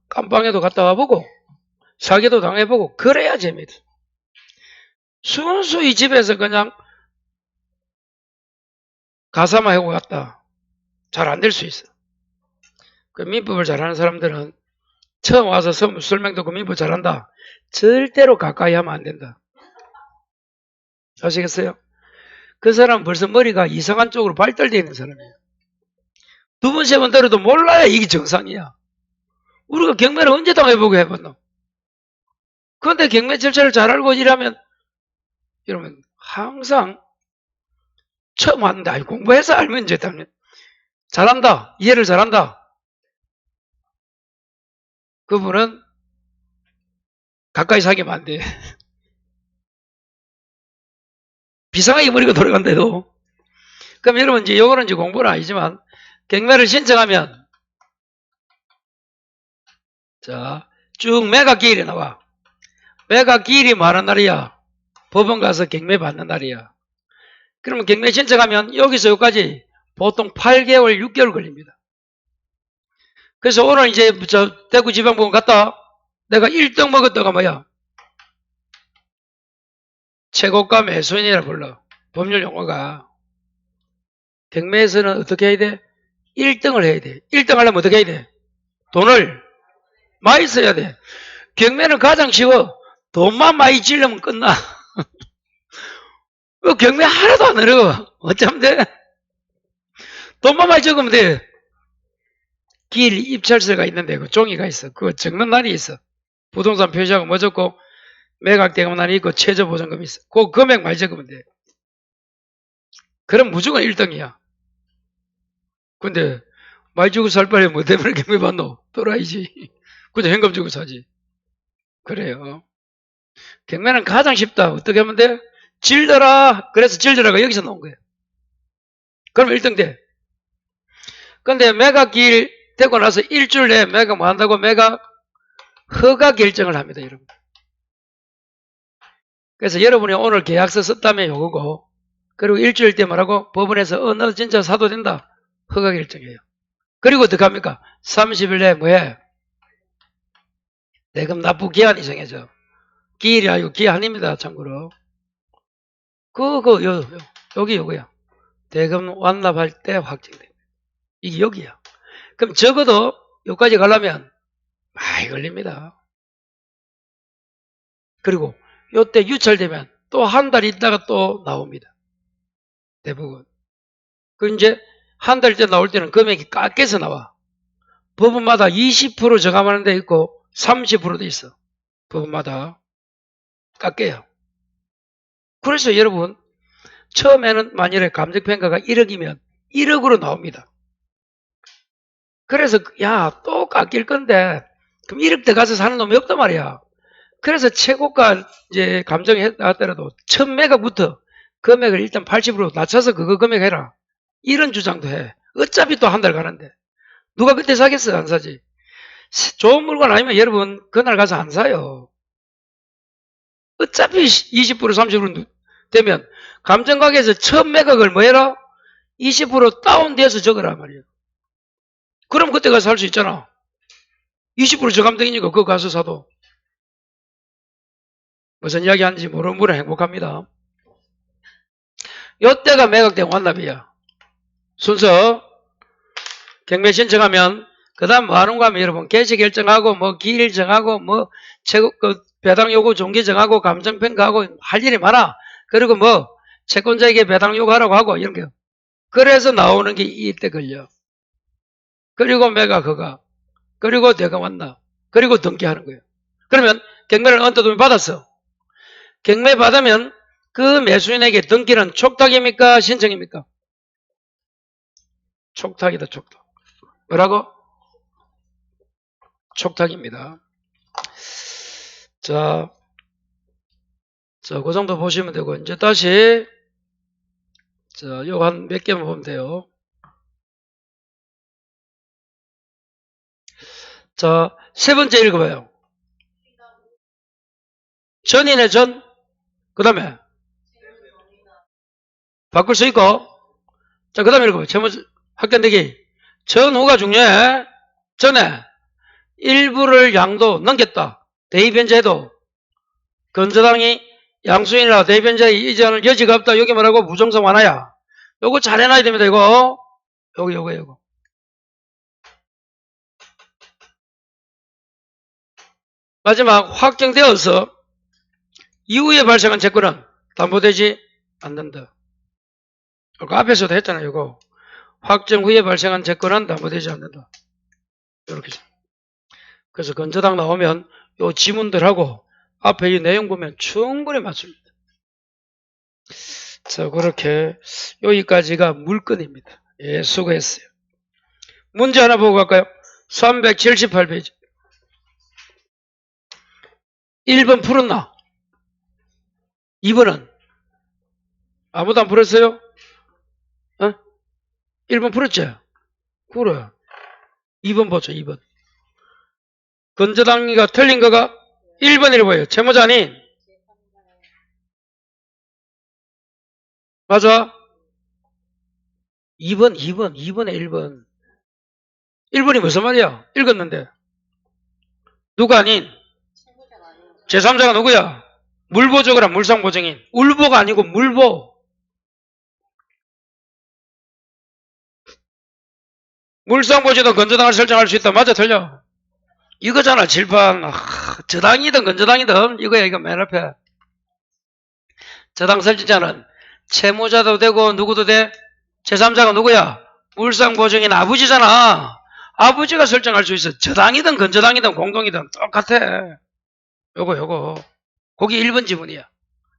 깜빵에도 갔다 와보고 사기도 당해보고 그래야 재미있어. 순수 이 집에서 그냥 가사만 하고 갔다. 잘 안 될 수 있어. 그 민법을 잘하는 사람들은 처음 와서 설명 듣고 민법 잘한다. 절대로 가까이 하면 안 된다. 아시겠어요? 그 사람은 벌써 머리가 이상한 쪽으로 발달되어 있는 사람이에요. 두 번, 세 번 들어도 몰라야 이게 정상이야. 우리가 경매를 언제 당해보고 해봤노? 그런데 경매 절차를 잘 알고 일하면 여러분 항상 처음 왔는데 아니, 공부해서 알면 이제 잘한다. 이해를 잘한다. 그분은 가까이 사귀면 안 돼. 비상하게 머리가 돌아간대도. 그럼 여러분 이제 요거는 이제 공부는 아니지만 경매를 신청하면 자, 쭉 매각기일이 나와. 매각기일이 뭐 하는 날이야? 법원 가서 경매 받는 날이야. 그러면 경매 신청하면 여기서 여기까지 보통 8개월, 6개월 걸립니다. 그래서 오늘 이제 저 대구지방법원 갔다 내가 1등 먹었다가 뭐야? 최고가 매수인이라 불러. 법률 용어가. 경매에서는 어떻게 해야 돼? 1등을 해야 돼. 1등 하려면 어떻게 해야 돼? 돈을 많이 써야 돼. 경매는 가장 쉬워. 돈만 많이 지르면 끝나. 경매 하나도 안 어려워. 어쩌면 돼? 돈만 많이 적으면 돼. 길 입찰서가 있는데 그 종이가 있어. 그거 적는 날이 있어. 부동산 표시하고 뭐 적고 매각대금 날이 있고 최저보증금이 있어. 그 금액 많이 적으면 돼. 그럼 무조건 1등이야. 근데 많이 주고 살 바에 뭐 때문에 경매 받노? 또라이지. 그저 현금 주고 사지. 그래요. 경매는 가장 쉽다. 어떻게 하면 돼? 질더라. 그래서 질더라가 여기서 나온 거예요. 그럼 1등 돼. 근데 매각기일 되고 나서 일주일 내에 매각 뭐 한다고? 매각 허가 결정을 합니다, 여러분. 그래서 여러분이 오늘 계약서 썼다면 요거고, 그리고 일주일 때 뭐라고? 법원에서 너 진짜 사도 된다. 허가 결정해요. 그리고 어떻게 합니까? 30일 내에 뭐해? 대금 납부 기한이 정해져. 기일이 아니고 기한입니다, 참고로. 여기 요거야. 대금 완납할 때 확정됩니다. 이게 여기야. 그럼 적어도 여기까지 가려면 많이 걸립니다. 그리고 요때 유찰되면 또 한 달 있다가 또 나옵니다. 대부분. 그 이제 한 달 있다 나올 때는 금액이 깎여서 나와. 법원마다 20% 저감하는 데 있고 30%도 있어. 법원마다 깎여요. 그래서 여러분 처음에는 만일에 감정평가가 1억이면 1억으로 나옵니다. 그래서 야, 또 깎일 건데 그럼 1억대 가서 사는 놈이 없단 말이야. 그래서 최고가 이제 감정에 나왔더라도 1000매각부터 금액을 일단 80% 낮춰서 그거 금액 해라. 이런 주장도 해. 어차피 또 한 달 가는데. 누가 그때 사겠어? 안 사지. 좋은 물건 아니면 여러분 그날 가서 안 사요. 어차피 20% 30% 되면 감정가게에서 1000매각을 뭐 해라? 20% 다운돼서 적으라 말이야. 그럼 그때 가서 살 수 있잖아. 20% 저감되니까 그거 가서 사도. 무슨 이야기 하는지 모르는 분은 행복합니다. 요때가 매각된 완납이야. 순서 경매 신청하면 그 다음 뭐 하는가 하면 여러분 개시 결정하고 뭐 기일 정하고 뭐 최고 배당 요구 종기 정하고 감정평가하고 할 일이 많아. 그리고 뭐 채권자에게 배당 요구하라고 하고 이런 게. 그래서 나오는 게 이때 걸려. 그리고 매각 허가. 그리고 대금 완납. 그리고 등기하는 거예요. 그러면 경매를 언뜻 돈을 받았어. 경매 받으면 그 매수인에게 등기는 촉탁입니까? 신청입니까? 촉탁이다, 촉탁. 뭐라고? 촉탁입니다. 자, 그 정도 보시면 되고, 이제 다시, 요거 한 몇 개만 보면 돼요. 자, 세 번째 읽어봐요. 전이네, 전. 그 다음에, 바꿀 수 있고, 자, 그 다음에 읽어봐요. 확정되기. 전후가 중요해. 전에 일부를 양도 넘겼다. 대의변제해도 건조당이 양수인이라 대의변제의 이전을 여지가 없다. 여기 뭐라고? 부정성 완화야. 요거 잘 해놔야 됩니다. 이거. 요거. 마지막 확정되어서 이후에 발생한 채권은 담보되지 않는다. 그 앞에서도 했잖아요. 이거. 확정 후에 발생한 채권은 담보되지 않는다. 이렇게. 그래서 건조당 나오면 요 지문들하고 앞에 이 내용 보면 충분히 맞습니다. 자, 그렇게 여기까지가 물건입니다. 예, 수고했어요. 문제 하나 보고 갈까요? 378페이지. 1번 풀었나? 2번은 아무도 안 풀었어요? 1번 풀었죠? 그래. 2번 보죠, 2번. 건저당기가 틀린 거가 1번이라고 해요. 채무자 아닌. 맞아? 2번에 1번. 1번이 무슨 말이야? 읽었는데. 누가 아닌? 제3자가 누구야? 물보조거라, 물상보증인. 울보가 아니고 물보. 물상보증도 건저당을 설정할 수 있다. 맞아, 틀려? 이거잖아, 질판. 저당이든 건저당이든 이거야, 이거 맨 앞에. 저당 설정자는 채무자도 되고 누구도 돼? 제3자가 누구야? 물상보증인 아버지잖아. 아버지가 설정할 수 있어. 저당이든 건저당이든 공동이든 똑같아. 요거. 거기 1번 지문이야.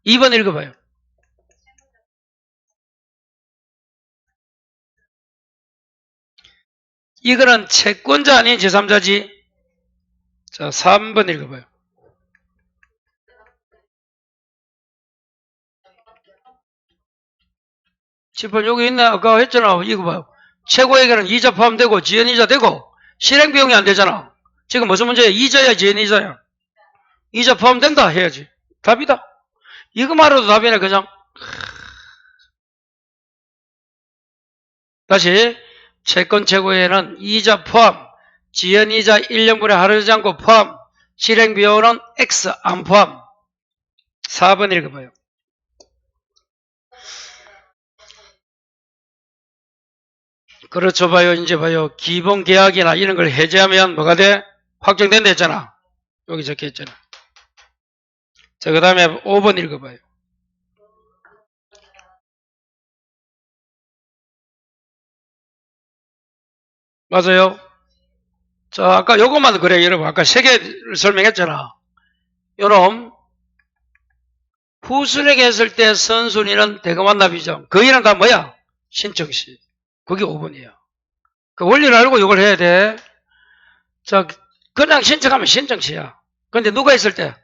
2번 읽어봐요. 이거는 채권자 아닌 제3자지. 자, 3번 읽어봐요. 칠판 여기 있네. 아까 했잖아. 이거 봐요. 최고액에는 이자 포함되고 지연이자 되고 실행비용이 안 되잖아. 지금 무슨 문제야? 이자야 지연이자야? 이자 포함된다 해야지. 답이다. 이거 말해도 답이네 그냥. 다시 채권 최고액에는 이자 포함, 지연이자 1년분에 하르지 않고 포함, 실행비용은 X 안 포함. 4번 읽어봐요. 그렇죠. 봐요. 이제 봐요. 기본계약이나 이런 걸 해제하면 뭐가 돼? 확정된다 했잖아. 여기 적혀 있잖아. 자, 그 다음에 5번 읽어봐요. 맞아요. 자, 아까 요것만 그래, 여러분. 아까 3개를 설명했잖아. 요놈, 후순위계 했을 때 선순위는 대금환납이죠. 거기는 다 뭐야? 신청시. 그게 5번이야. 그 원리를 알고 이걸 해야 돼. 자, 그냥 신청하면 신청시야. 근데 누가 있을 때?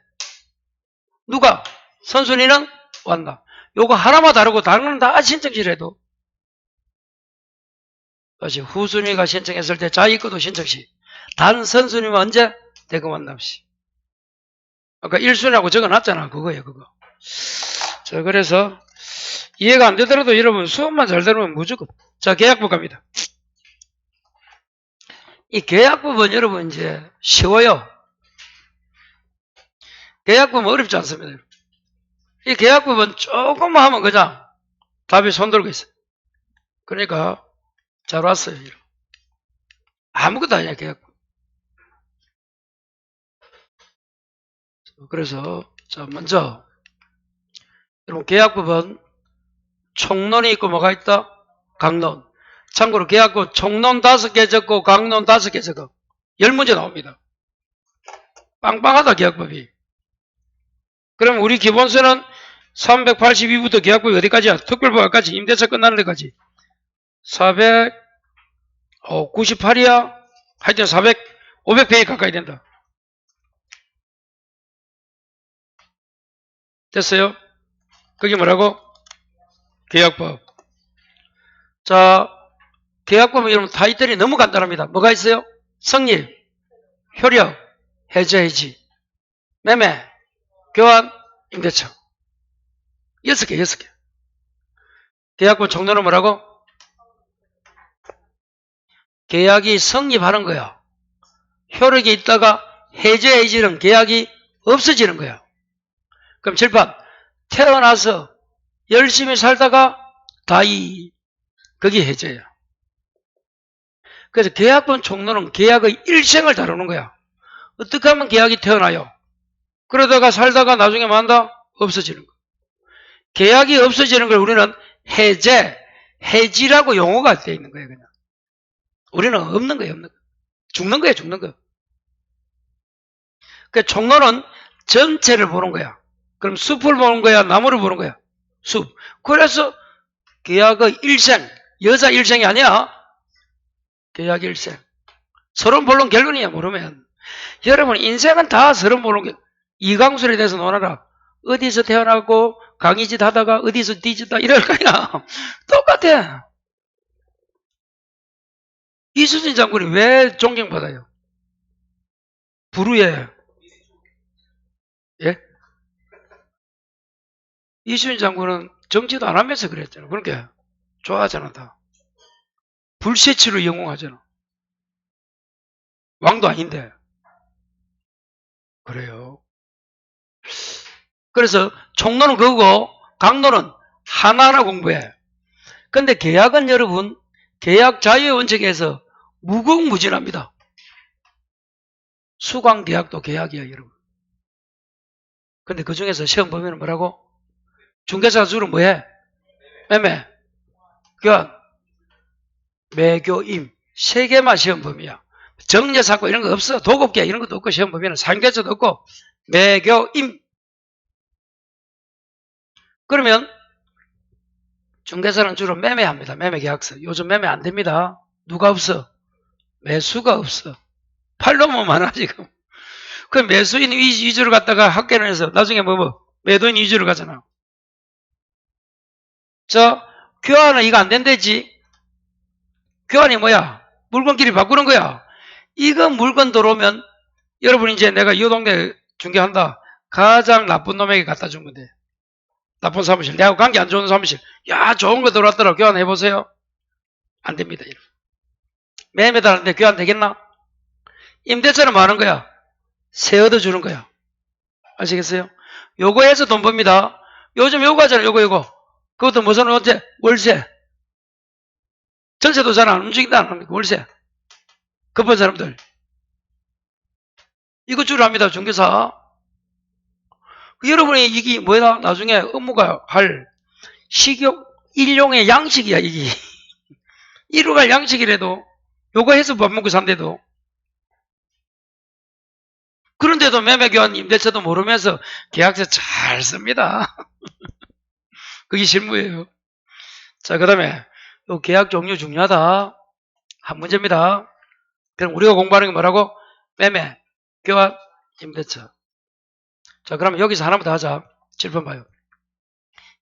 누가? 선순위는 완납. 요거 하나만 다르고 다른 건 다 신청시래도. 다시 후순위가 신청했을 때 자기 것도 신청시. 단 선순위는 언제? 대금환납시. 아까 1순위라고 적어놨잖아. 그거예요, 그거. 자, 그래서 이해가 안 되더라도 여러분 수업만 잘 들으면 무조건. 자, 계약부 갑니다. 이 계약부분 여러분 이제 쉬워요. 계약부분 어렵지 않습니다. 이 계약부분 조금만 하면 그냥 답이 손들고 있어요. 그러니까 잘 왔어요. 아무것도 아니야, 계약부. 그래서 자, 먼저 여러분 계약부분 총론이 있고 뭐가 있다? 강론. 참고로 계약부 총론 5개 적고 강론 5개 적어. 10문제 나옵니다. 빵빵하다 계약법이. 그럼 우리 기본서는 382부터 계약법이 어디까지야? 특별법까지 임대차 끝나는 데까지 498이야? 하여튼 500페이지 가까이 된다. 됐어요? 그게 뭐라고? 계약법. 자, 계약법은 여러분 타이틀이 너무 간단합니다. 뭐가 있어요? 성립, 효력, 해제, 해지, 매매, 교환, 임대차. 6개. 계약법 총론은 뭐라고? 계약이 성립하는 거야. 효력이 있다가 해제, 해지는 계약이 없어지는 거야. 그럼 칠판 태어나서 열심히 살다가 다이. 그게 해제야. 그래서 계약법 총론은 계약의 일생을 다루는 거야. 어떻게 하면 계약이 태어나요? 그러다가 살다가 나중에 만다? 없어지는 거. 계약이 없어지는 걸 우리는 해제, 해지라고 용어가 되어 있는 거예요. 그냥. 우리는 없는 거예요. 죽는 거예요. 그 총론은 전체를 보는 거야. 그럼 숲을 보는 거야? 나무를 보는 거야? 숲. 그래서 계약의 일생, 여자 일생이 아니야. 계약 일생. 서론 본론 결론이야, 모르면. 여러분, 인생은 다 서론 본론 결론. 이강술에 대해서 논하라. 어디서 태어나고 강의짓 하다가 어디서 뒤졌다 이럴 거야. 똑같아. 이수진 장군이 왜 존경받아요? 부르에. 예? 이수진 장군은 정치도 안 하면서 그랬잖아. 그러니까 좋아하잖아 다. 불세치로 영웅하잖아. 왕도 아닌데. 그래요. 그래서 총론은 그거고 강론은 하나하나 공부해. 근데 계약은 여러분 계약 자유의 원칙에서 무궁무진합니다. 수강계약도 계약이야 여러분. 근데 그 중에서 시험 보면 뭐라고? 중개사 주로 뭐해? 매매, 교환, 매교임. 세 개만 시험 범위야. 정려사고 이런 거 없어. 도급계 이런 것도 없고 시험 범위는 상대처도 없고 매교임. 그러면 중개사는 주로 매매합니다. 매매계약서. 요즘 매매 안 됩니다. 누가 없어? 매수가 없어. 팔로만 많아 지금. 그 매수인 위주로 갔다가 학계를 해서 나중에 매도인 위주로 가잖아. 교환은 이거 안 된다지. 교환이 뭐야? 물건끼리 바꾸는 거야. 이거 물건 들어오면 여러분 이제 내가 이 동네 중개한다. 가장 나쁜 놈에게 갖다 주면 돼. 나쁜 사무실. 내하고 관계 안 좋은 사무실. 야 좋은 거 들어왔더라. 교환해보세요. 안 됩니다. 매매달한테 교환 되겠나? 임대차는 뭐 하는 거야? 세 얻어주는 거야. 아시겠어요? 요거 해서 돈 법니다. 요즘 요거 하잖아. 요거. 그것도 무슨 언제? 월세. 전세도 잘 안 움직인다. 안 합니까? 월세. 급한 사람들. 이거 주로 합니다. 중개사. 여러분이 이게 뭐야? 나중에 업무가 할 식욕, 일용의 양식이야, 이게. 이루 갈 양식이라도 요거 해서 밥 먹고 산대도. 그런데도 매매교환 임대차도 모르면서 계약서 잘 씁니다. 그게 실무예요. 자, 그 다음에 요 계약 종류 중요하다. 한 문제입니다. 그럼 우리가 공부하는 게 뭐라고? 매매, 교환, 임대차. 자, 그러면 여기서 하나만 더 하자. 7번 봐요.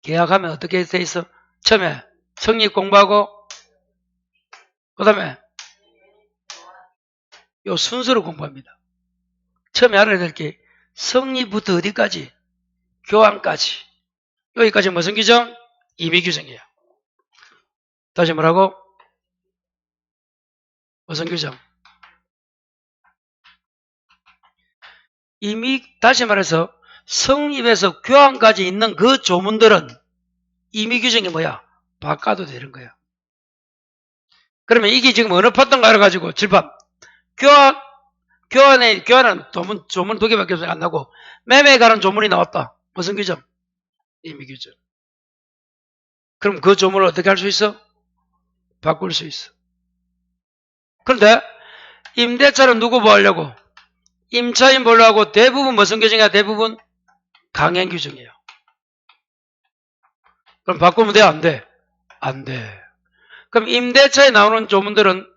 계약하면 어떻게 돼 있어? 처음에 성립 공부하고 그 다음에 요 순서로 공부합니다. 처음에 알아야 될 게 성립부터 어디까지? 교환까지. 여기까지 무슨 규정? 임의 규정이에요. 다시 뭐라고? 무슨 규정? 이미 다시 말해서 성립에서 교환까지 있는 그 조문들은 임의 규정이 뭐야? 바꿔도 되는 거야. 그러면 이게 지금 어느 파트인가 알아가지고 7번 교환은 조문 2개밖에 안 나고 매매에 관한 조문이 나왔다. 무슨 규정? 임의 규정. 그럼 그 조문을 어떻게 할 수 있어? 바꿀 수 있어. 그런데 임대차는 누구 보호하려고? 임차인 보호하고 대부분 무슨 규정이야? 대부분 강행 규정이에요. 그럼 바꾸면 돼? 안 돼? 안 돼. 그럼 임대차에 나오는 조문들은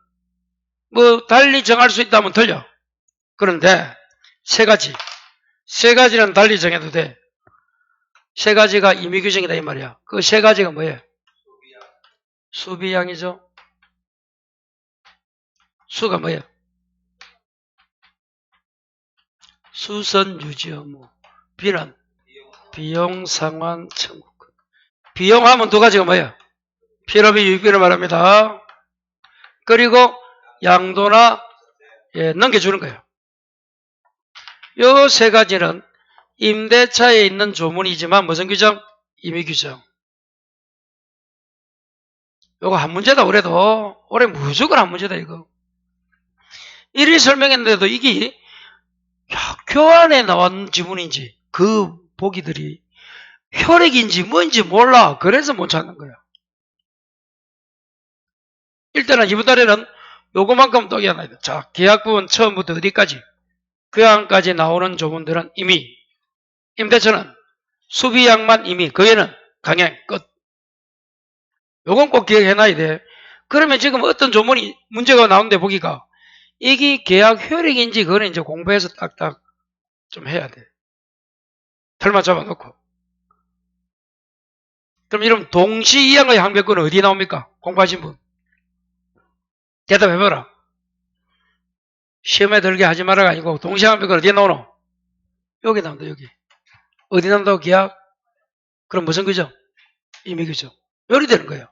뭐 달리 정할 수 있다면 틀려. 그런데 세 가지는 달리 정해도 돼. 세 가지가 임의 규정이다 이 말이야. 그 세 가지가 뭐예요? 수비양이죠. 수가 뭐예요? 수선 유지 의무. 비는 비용 상환 청구권. 비용하면 두 가지가 뭐예요? 필요비 유익비를 말합니다. 그리고 양도나 넘겨주는 거예요. 요 세 가지는 임대차에 있는 조문이지만 무슨 규정? 임의 규정. 요거 한 문제다 그래도 올해 무조건 한 문제다 이거. 이리 설명했는데도 이게 교환에 나온 지문인지 그 보기들이 혈액인지 뭔지 몰라. 그래서 못 찾는 거야. 일단은 이번 달에는 요거만큼 또 기억나야 돼. 자, 계약 부분 처음부터 어디까지? 교환까지 나오는 조문들은 임의. 임대차는 수비양만 임의. 그 외에는 강행 끝. 요건 꼭 기억해놔야 돼. 그러면 지금 어떤 조문이 문제가 나오는데 보기가 이게 계약 효력인지 그거는 이제 공부해서 딱딱 좀 해야 돼. 틀만 잡아놓고. 그럼 이러면 동시이항의 항변권은 어디에 나옵니까? 공부하신 분. 대답해봐라. 시험에 들게 하지 마라가 아니고 동시항변권 어디에 나오노? 여기 나온다. 여기. 어디 나온다고? 계약? 그럼 무슨 규정? 임의규정. 요리 되는 거예요.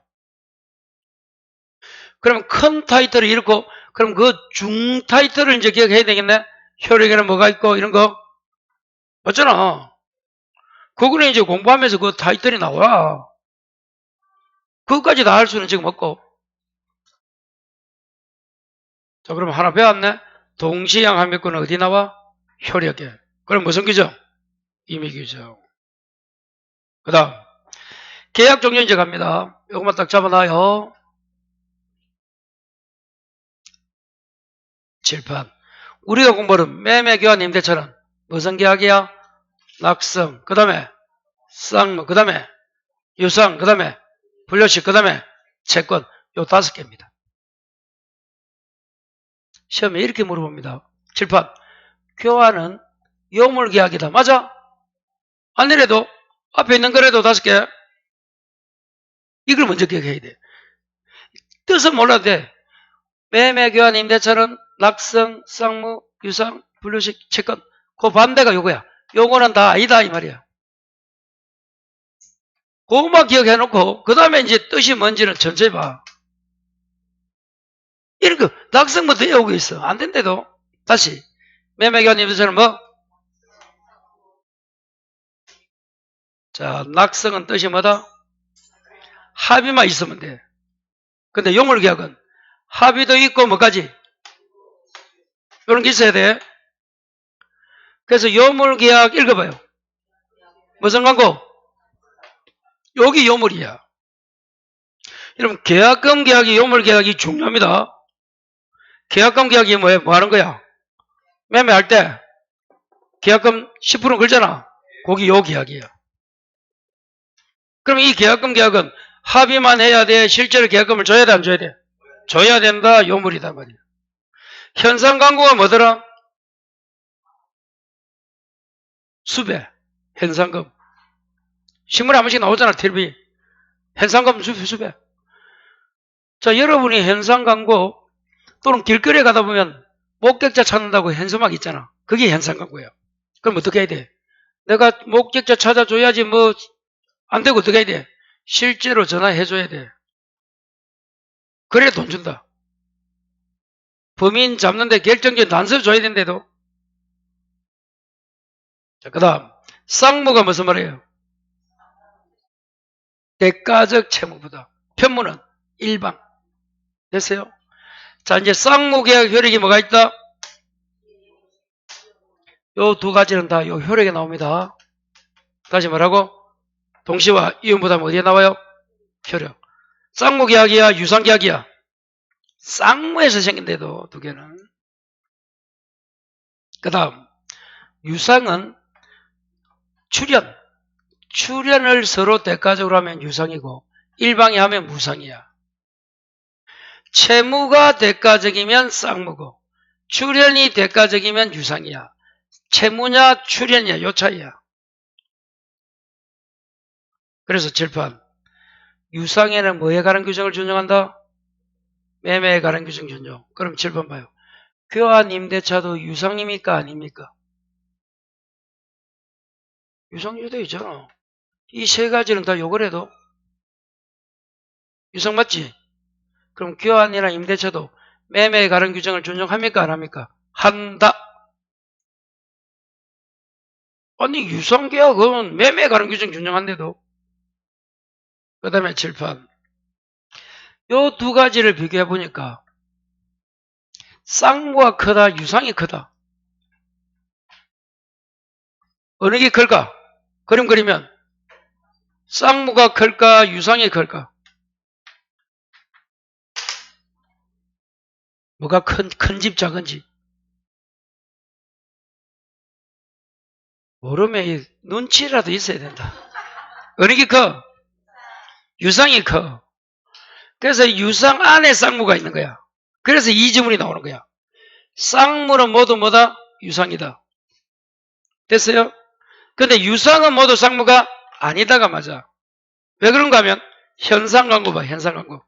그럼 큰 타이틀을 잃고 그럼 그 중 타이틀을 이제 기억해야 되겠네. 효력에는 뭐가 있고 이런 거 맞잖아. 그거는 이제 공부하면서 그 타이틀이 나와. 그것까지 다 할 수는 지금 없고. 자, 그럼 하나 배웠네. 동시양 항변권은 어디 나와? 효력에. 그럼 무슨 규정? 임의규정. 그 다음 계약 종료 이제 갑니다. 요것만 딱 잡아놔요. 칠판. 우리가 공부하는 매매교환 임대차는 무슨 계약이야? 낙성, 그 다음에 쌍무, 그 다음에 유상, 그 다음에 분료식, 그 다음에 채권. 요 5개입니다. 시험에 이렇게 물어봅니다. 칠판. 교환은 요물계약이다. 맞아? 아니래도 앞에 있는 거라도 5개. 이걸 먼저 기억해야 돼. 뜻은 몰라도 돼. 매매교환 임대차는 낙성, 쌍무, 유상, 분료식, 채권. 그 반대가 요거야. 요거는 다 아니다 이 말이야. 그것만 기억해놓고 그 다음에 이제 뜻이 뭔지는 천천히 봐. 이런 거 낙성부터 외우고 있어. 안 된대도. 다시 매매교환 임대차는 뭐? 자, 낙성은 뜻이 뭐다? 합의만 있으면 돼. 근데 요물계약은 합의도 있고 뭐까지? 이런 게 있어야 돼. 그래서 요물계약 읽어봐요. 무슨 광고? 여기 요물이야. 여러분 계약금 계약이 요물계약이 중요합니다. 계약금 계약이 뭐예요? 뭐 하는 거야? 매매할 때 계약금 10% 걸잖아. 거기 요 계약이야. 그럼 이 계약금 계약은 합의만 해야 돼? 실제로 계약금을 줘야 돼? 안 줘야 돼? 줘야 된다. 요물이다 말이야. 현상 광고가 뭐더라? 수배, 현상금. 신문에 한 번씩 나오잖아. 텔레비. 현상금 수배. 자, 여러분이 현상 광고 또는 길거리에 가다 보면 목격자 찾는다고 현수막 있잖아. 그게 현상 광고예요. 그럼 어떻게 해야 돼? 내가 목격자 찾아줘야지 뭐 안 되고 어떻게 해야 돼? 실제로 전화해줘야 돼. 그래 돈 준다. 범인 잡는데 결정적인 단서를 줘야 된대도. 자, 그 다음 쌍무가 무슨 말이에요? 대가적 채무보다. 편무는 일방. 됐어요? 자, 이제 쌍무계약 효력이 뭐가 있다? 요 두 가지는 다 요 효력에 나옵니다. 다시 말하고 동시와 이윤부담 어디에 나와요? 효력. 쌍무계약이야? 유상계약이야? 쌍무에서 생긴데도 두 개는. 그 다음 유상은 출연을 서로 대가적으로 하면 유상이고 일방이 하면 무상이야. 채무가 대가적이면 쌍무고 출연이 대가적이면 유상이야. 채무냐 출연이야. 요 차이야. 그래서 칠판 유상에는 뭐에 관한 규정을 준용한다? 매매에 관한 규정 준용. 그럼 7번 봐요. 교환 임대차도 유상입니까 아닙니까? 유상이 되어 있잖아. 이 세 가지는 다 요거래도 유상 맞지? 그럼 교환이나 임대차도 매매에 관한 규정을 준용합니까 안 합니까? 한다. 아니 유상계약은 매매에 관한 규정 준용한데도. 그 다음에 칠판 요 두 가지를 비교해 보니까 쌍무가 크다 유상이 크다. 어느 게 클까? 그림 그리면 쌍무가 클까 유상이 클까? 뭐가 큰 집 작은 집? 모르면 눈치라도 있어야 된다. 어느 게 커? 유상이 커. 그래서 유상 안에 쌍무가 있는 거야. 그래서 이 지문이 나오는 거야. 쌍무는 모두 뭐다? 유상이다. 됐어요? 근데 유상은 모두 쌍무가 아니다가 맞아. 왜 그런가 하면 현상광고 봐. 현상광고.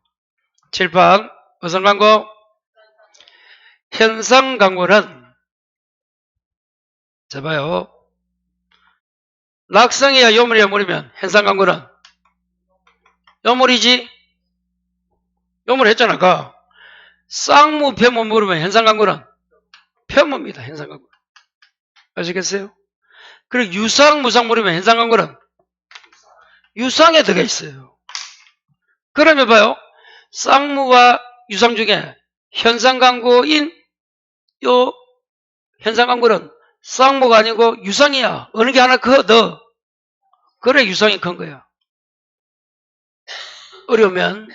칠판 어선 광고. 현상광고는 자 봐요. 낙성이야 요물이야 물이면 현상광고는 요물이지. 요물했잖아. 그 쌍무 편무 물으면 현상광고는 편무입니다. 현상광고. 아시겠어요? 그리고 유상 무상 물으면 현상광고는 유상에 들어가 있어요. 그러면 봐요. 쌍무와 유상 중에 현상광고인 요 현상광고는 쌍무가 아니고 유상이야. 어느 게 하나 커 더. 그래 유상이 큰 거야. 어려우면.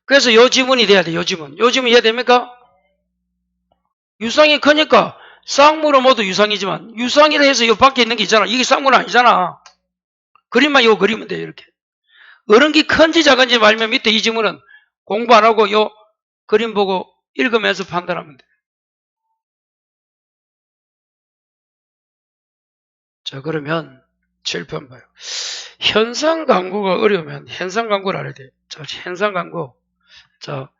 그래서 요 지문이 돼야 돼. 요 지문. 요 지문 이해됩니까? 유상이 크니까 쌍무로 모두 유상이지만 유상이라 해서 요 밖에 있는 게 있잖아. 이게 쌍무는 아니잖아. 그림만 요 그리면 돼. 이렇게. 어른기 큰지 작은지 말면 밑에 이 지문은 공부 안 하고 요 그림 보고 읽으면서 판단하면 돼. 자, 그러면 7편 봐요. 현상 광고가 어려우면 현상 광고를 알아야 돼. 자, 현상 광고. 자,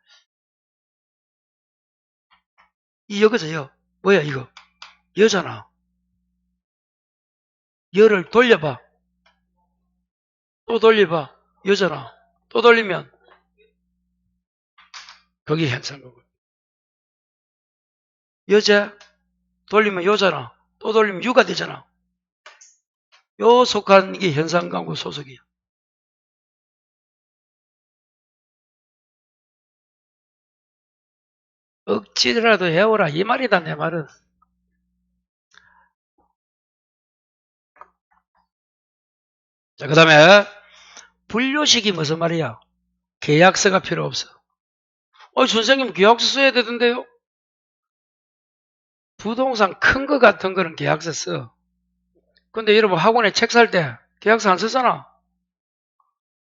이 여기서 여. 뭐야, 이거? 여잖아. 여를 돌려봐. 또 돌려봐. 여잖아. 또 돌리면 거기 현상 광고. 여자 돌리면 여잖아. 또 돌리면 유가 되잖아. 요 속한 이게 현상 광고 소속이야. 억지라도 해오라 이 말이다 내 말은. 자, 그 다음에 분류식이 무슨 말이야? 계약서가 필요 없어. 선생님 계약서 써야 되던데요? 부동산 큰 거 같은 거는 계약서 써. 근데 여러분 학원에 책 살 때 계약서 안 쓰잖아.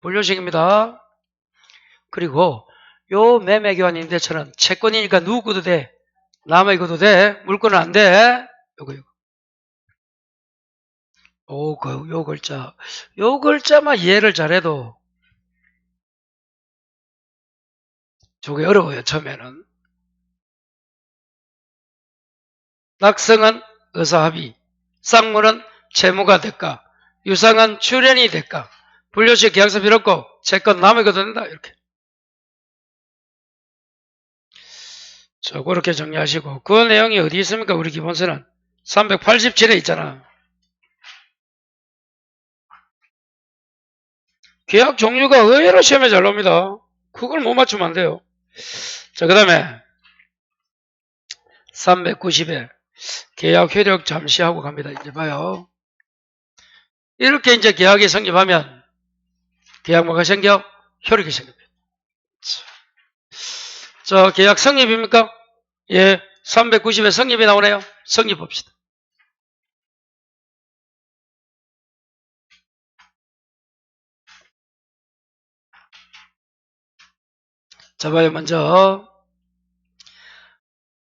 분류식입니다. 그리고 요 매매교환임대차는 채권이니까 누구 것도 돼. 남의 것도 돼. 물건은 안 돼. 요거. 요 글자. 요 글자만 이해를 잘해도 저게 어려워요, 처음에는. 낙성은 의사합의, 쌍무는 채무가 될까, 유상은 출연이 될까, 분류식 계약서 필요 없고 채권 남의 것도 된다. 이렇게. 자, 그렇게 정리하시고 그 내용이 어디 있습니까? 우리 기본서는 387에 있잖아. 계약 종류가 의외로 시험에 잘 나옵니다. 그걸 못 맞추면 안 돼요. 자, 그 다음에 390에 계약 효력 잠시 하고 갑니다. 이제 봐요. 이렇게 이제 계약이 성립하면 계약 뭐가 생겨? 효력이 생깁니다. 자, 계약 성립입니까? 예, 390에 성립이 나오네요. 성립 봅시다. 자, 봐요. 먼저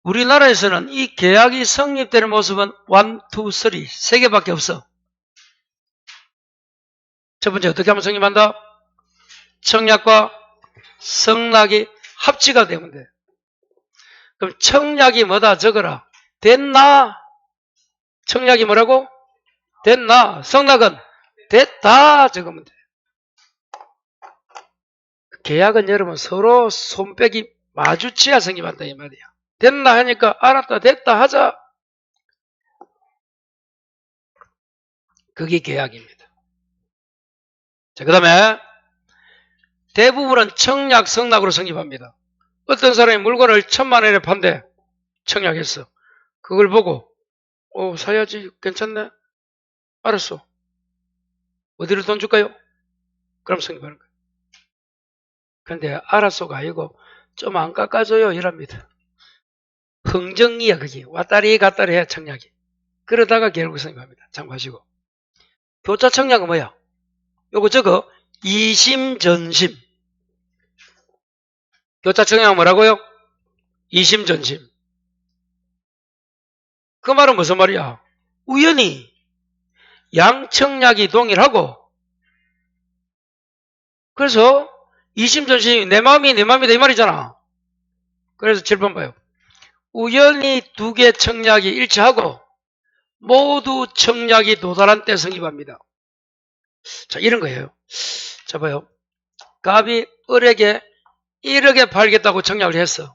우리나라에서는 이 계약이 성립되는 모습은 1, 2, 3, 3개밖에 없어. 첫 번째 어떻게 하면 성립한다? 청약과 성락이 합치가 되면 돼. 그럼 청약이 뭐다 적어라. 됐나? 청약이 뭐라고? 됐나? 성락은 됐다 적으면 돼. 계약은 여러분 서로 손뼉이 마주치야 성립한다 이 말이야. 됐나 하니까 알았다 됐다 하자. 그게 계약입니다. 자, 그 다음에 대부분은 청약 성락으로 성립합니다. 어떤 사람이 물건을 1000만 원에 판대 청약했어. 그걸 보고 사야지 괜찮네. 알았어. 어디로 돈 줄까요? 그럼 성립하는 거예요. 근데 알았어가 아니고 좀 안 깎아줘요 이랍니다. 흥정이야 그게. 왔다리 갔다리 해 청약이. 그러다가 결국 성립합니다. 참고하시고. 교차 청약은 뭐야? 요거 저거 이심전심. 교차 청약은 뭐라고요? 이심전심. 그 말은 무슨 말이야? 우연히 양청약이 동일하고 그래서 이심전심이 내 마음이 내 마음이다 이 말이잖아. 그래서 7번 봐요. 우연히 두 개 청약이 일치하고 모두 청약이 도달한 때 성립합니다. 자, 이런 거예요. 자, 봐요. 갑이 을에게 1억에 팔겠다고 청약을 했어.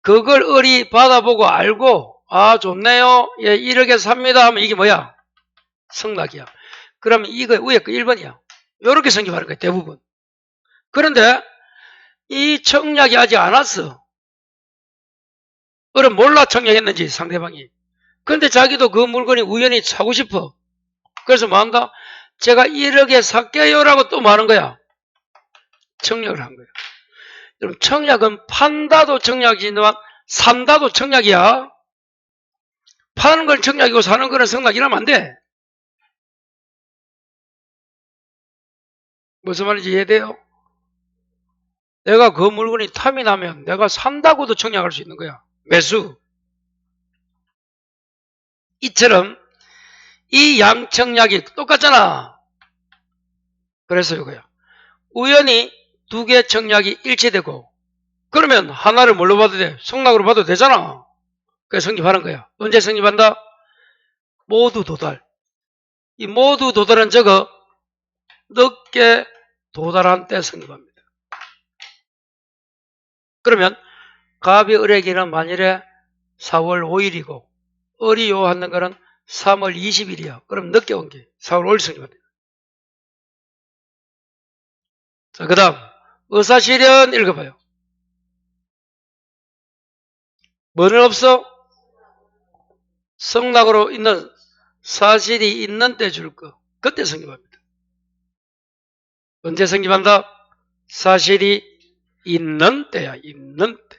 그걸 을이 받아보고 알고 아 좋네요. 예, 1억에 삽니다 하면 이게 뭐야? 성락이야. 그러면 이거 위에 거 1번이야. 이렇게 성립하는 거야 대부분. 그런데 이 청약이 아직 안 왔어. 을은 몰라 청약했는지 상대방이. 그런데 자기도 그 물건이 우연히 사고 싶어. 그래서 뭐한다? 제가 1억에 살게요 라고 또 말하는 거야. 청약을 한 거야. 그럼 청약은 판다도 청약이지만 산다도 청약이야. 파는 건 청약이고 사는 거는 성락이라면 안 돼. 무슨 말인지 이해돼요? 내가 그 물건이 탐이 나면 내가 산다고도 청약할 수 있는 거야. 매수. 이처럼 이 양청약이 똑같잖아. 그래서 이거야. 우연히 두 개 청약이 일치되고 그러면 하나를 뭘로 봐도 돼? 성락으로 봐도 되잖아. 그래서 성립하는 거야. 언제 성립한다? 모두 도달. 이 모두 도달은 저거 늦게 도달한 때 성립합니다. 그러면 갑이 을에게는 만일에 4월 5일이고 을이 요하는 거는 3월 20일이야. 그럼 늦게 온 게 4월 5일 성립합니다. 자, 그 다음 의사실현 읽어봐요. 뭐는 없어? 성락으로 있는 사실이 있는 때 줄 거. 그때 성립합니다. 언제 성립한다? 사실이 있는 때야. 있는 때.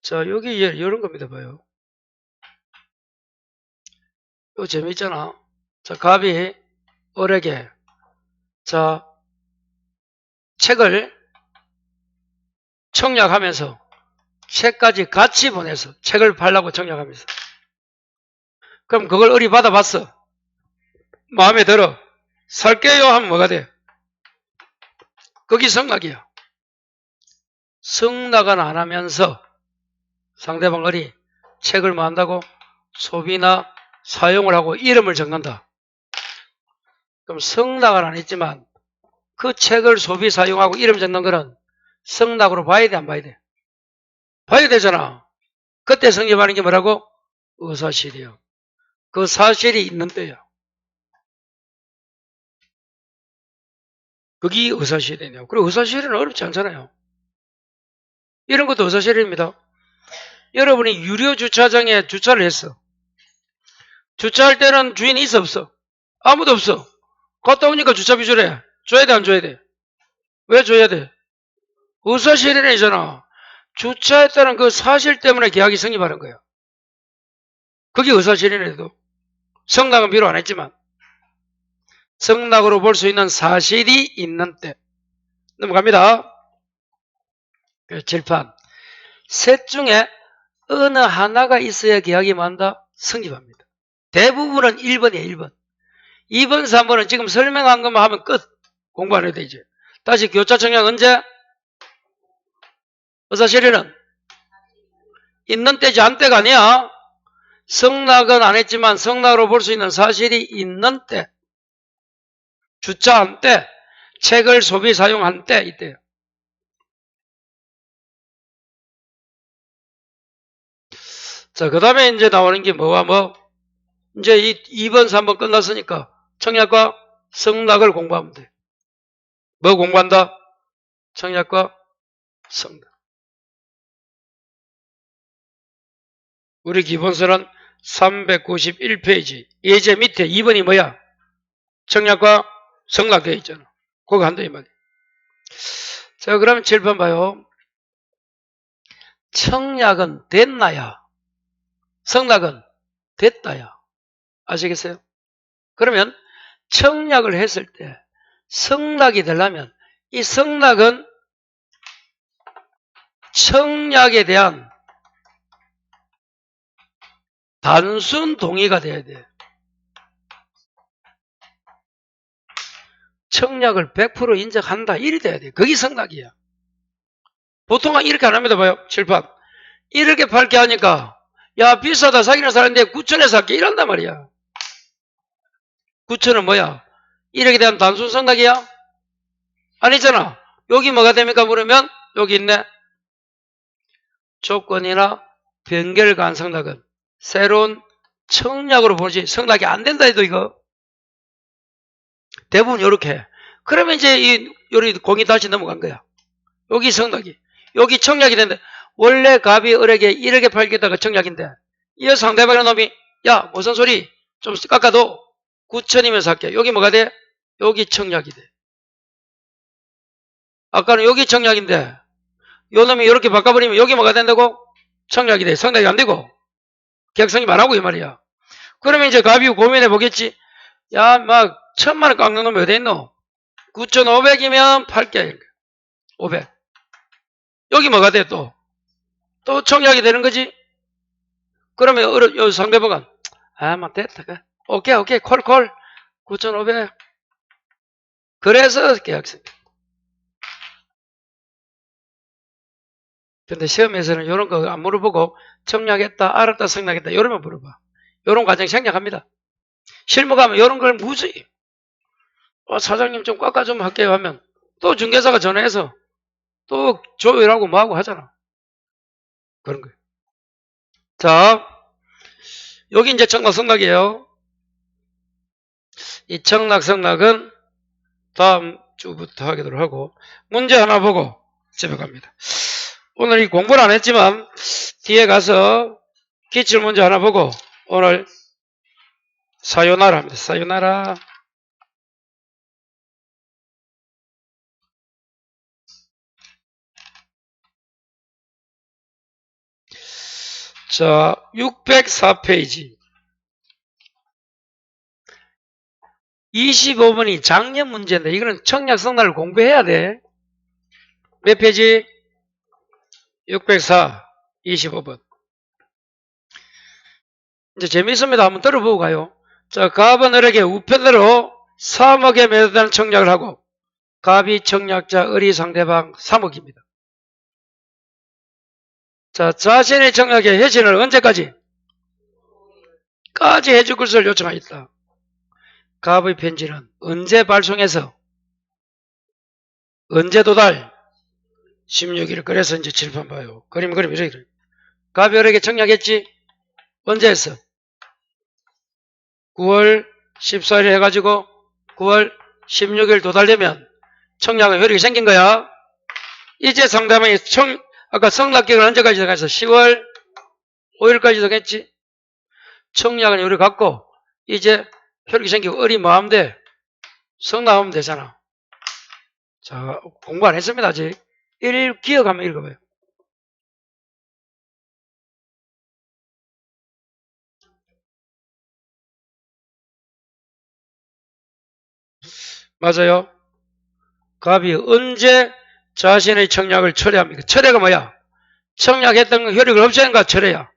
자, 여기 이런 겁니다. 봐요. 이거 재미있잖아. 자, 갑이 을에게 자 책을 청약하면서 책까지 같이 보내서 책을 팔라고 청약하면서 그럼 그걸 을이 받아봤어. 마음에 들어. 살게요 하면 뭐가 돼? 거기 성락이야. 성락은 안 하면서 상대방 을이 책을 뭐 한다고? 소비나 사용을 하고 이름을 적는다. 그럼 성락은 안 했지만 그 책을 소비 사용하고 이름 적는 거는 성락으로 봐야 돼 안 봐야 돼? 봐야 되잖아. 그때 성립하는 게 뭐라고? 의사실이요. 그 사실이 있는 때야. 그게 의사실이네요. 그리고 의사실은 어렵지 않잖아요. 이런 것도 의사실입니다. 여러분이 유료 주차장에 주차를 했어. 주차할 때는 주인이 있어 없어? 아무도 없어. 갔다 오니까 주차비 주래. 줘야 돼 안 줘야 돼? 왜 줘야 돼? 의사실현이잖아. 주차했다는 그 사실 때문에 계약이 성립하는 거야. 그게 의사실현에도 성락은 비록 안 했지만 성락으로 볼 수 있는 사실이 있는 때. 넘어갑니다. 칠판. 셋 중에 어느 하나가 있어야 계약이 만다? 성립합니다. 대부분은 1번이에요. 1번. 2번, 3번은 지금 설명한 것만 하면 끝. 공부 안 해도 되지. 다시 교차 청약 언제? 의사실현은 있는 때지 안 때가 아니야. 성락은 안 했지만 성락으로 볼 수 있는 사실이 있는 때. 주차한 때. 책을 소비 사용한 때 이때요. 자, 그 다음에 이제 나오는 게 뭐와 뭐? 이제 이 2번, 3번 끝났으니까 청약과 성락을 공부하면 돼. 뭐 공부한다? 청약과 성락. 우리 기본서는 391페이지. 예제 밑에 2번이 뭐야? 청약과 성락 되어 있잖아. 그거 한다 이 말이야. 자, 그러면 7번 봐요. 청약은 됐나야? 성락은 됐다야. 아시겠어요? 그러면 청약을 했을 때 성락이 되려면 이 성락은 청약에 대한 단순 동의가 돼야 돼. 청약을 100% 인정한다. 이리 돼야 돼. 그게 성낙이야. 보통은 이렇게 안 합니다. 봐요. 칠판. 이렇게 밝게 하니까 야 비싸다 사기는 사는데 9천에 살게 이런단 말이야. 9천은 뭐야? 이렇게 대한 단순 성낙이야? 아니잖아. 여기 뭐가 됩니까? 물으면 여기 있네. 조건이나 변결간 성낙은 새로운 청약으로 보지 성낙이 안 된다 해도 이거 대부분 이렇게. 그러면 이제 이 요리 공이 다시 넘어간 거야. 여기 성낙이. 여기 청약이 된다. 원래 갑이 을에게 이렇게 팔겠다가 청약인데 이 상대방의 놈이 야 무슨 소리 좀 깎아도 9천이면 살게. 여기 뭐가 돼? 여기 청약이 돼. 아까는 여기 청약인데 요 놈이 이렇게 바꿔버리면 여기 뭐가 된다고? 청약이 돼. 성낙이 안 되고 객성이 말하고 이 말이야. 그러면 이제 갑이 고민해 보겠지. 야 막 1,000만원 깎는 놈이 어디 있노? 9,500이면 팔게. 500. 여기 뭐가 돼 또? 또 청약이 되는 거지? 그러면 요 상대방은 막 됐다. 오케이 콜 9,500. 그래서 계약서. 근데 시험에서는 이런 거 안 물어보고 청약했다 알았다 성낙했다 이러면 물어봐. 이런 과정 생략합니다. 실무 가면 이런 걸 무지. 사장님 좀 깎아 좀 할게요 하면 또 중개사가 전화해서 또 조율하고 뭐하고 하잖아. 그런 거예요. 자, 여기 이제 청락 성낙이에요. 이 청락 성낙은 다음 주부터 하기로 하고 문제 하나 보고 집에 갑니다. 오늘 이 공부는 안 했지만 뒤에 가서 기출문제 하나 보고 오늘 사요나라 합니다. 사요나라. 자, 604페이지. 25번이 작년 문제인데 이거는 청약 성낙을 공부해야 돼. 몇 페이지? 604, 25번. 이제 재미있습니다. 한번 들어보고 가요. 자, 갑은 을에게 우편으로 3억에 매도되는 청약을 하고 갑이 청약자, 을이 상대방 3억입니다. 자, 자신의 청약의 회신을 언제까지? 까지 해줄 것을 요청하였다. 갑의 편지는 언제 발송해서 언제 도달? 16일. 그래서 이제 칠판 봐요. 그림 이렇게. 갑이 을에게 청약했지? 언제 했어? 9월 14일 해가지고 9월 16일 도달되면 청약의 효력이 생긴 거야. 이제 상대방이 아까 성납기간은 언제까지 정했어? 10월 5일까지 정했지? 청약은 효력 갖고 이제 효력이 생기고 을이 뭐 하면 돼? 성납하면 되잖아. 자, 공부 안 했습니다. 아직. 기억 한번 읽어봐요. 맞아요. 갑이 언제 자신의 청약을 철회합니까? 철회가 뭐야? 청약했던 거 효력을 없애는 거 철회야.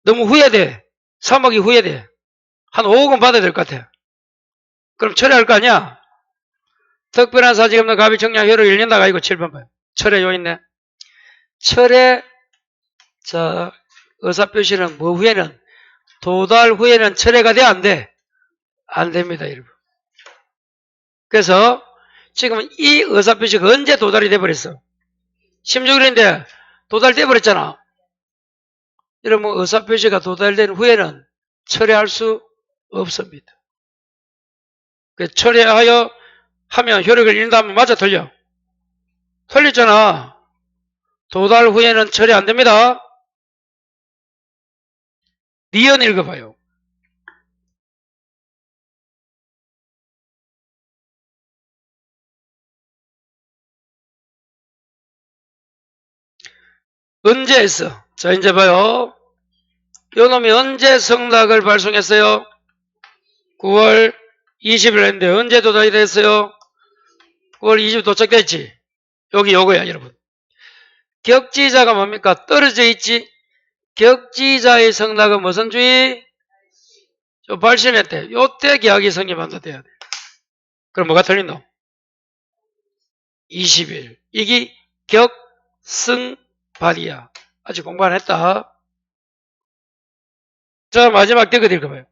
너무 후회돼. 3억이 후회돼. 한 5억은 받아야 될 것 같아. 그럼 철회할 거 아니야? 특별한 사직 없는 갑이 청약 효력 1년 나가지고 7번 봐요. 철회 요 있네. 철회, 자, 의사표시는 뭐 후에는, 도달 후에는 철회가 돼, 안 돼? 안 됩니다, 여러분. 그래서 지금 이 의사표시가 언제 도달이 돼버렸어? 16일인데 도달돼 버렸잖아. 여러분, 의사표시가 도달된 후에는 철회할 수 없습니다. 철회하여 하면 효력을 잃는다 하면 맞아, 틀려? 틀렸잖아. 도달 후에는 철회 안 됩니다. 니은 읽어봐요. 언제 했어? 자, 이제 봐요. 요 놈이 언제 성낙을 발송했어요? 9월 20일 했는데 언제 도달이 됐어요? 9월 20일 도착됐지? 여기 요거야, 여러분. 격지자가 뭡니까? 떨어져 있지? 격지자의 성낙은 무슨 주의? 좀 발심했대. 요때 계약이 성립한다 돼야 돼. 그럼 뭐가 틀린노? 20일. 이게 격승발이야. 아직 공부 안 했다. 자, 마지막 대거 읽어봐요.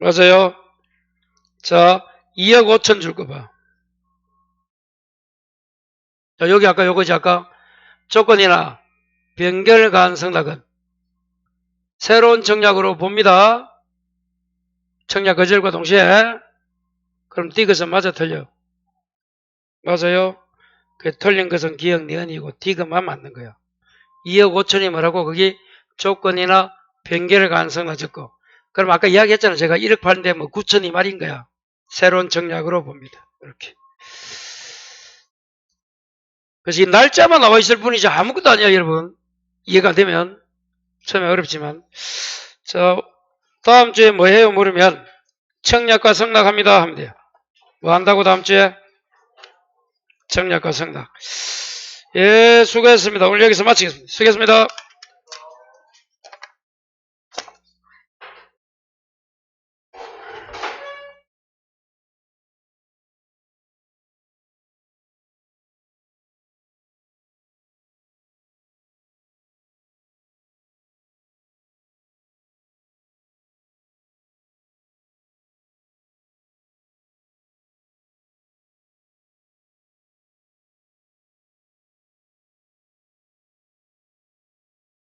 맞아요. 자, 2억 5천 줄 거 봐. 자, 여기 아까 요거지 아까 조건이나 변결 가능성 낙은 새로운 청약으로 봅니다. 청약 거절과 동시에. 그럼 디귿은 맞아 틀려? 맞아요. 그 틀린 것은 기억 니은이고 디귿만 맞는 거야. 2억 5천이 뭐라고? 거기 조건이나 변결 가능성 낮았고. 그럼 아까 이야기했잖아. 제가 1억 파는데 뭐 9천이 말인 거야. 새로운 청약으로 봅니다. 이렇게. 그래서 이 날짜만 나와 있을 뿐이지 아무것도 아니야, 여러분. 이해가 되면. 처음에 어렵지만. 자, 다음 주에 뭐 해요? 물으면 청약과 성낙합니다 하면 돼요. 뭐 한다고 다음 주에? 청약과 성낙. 예, 수고했습니다. 오늘 여기서 마치겠습니다. 수고했습니다.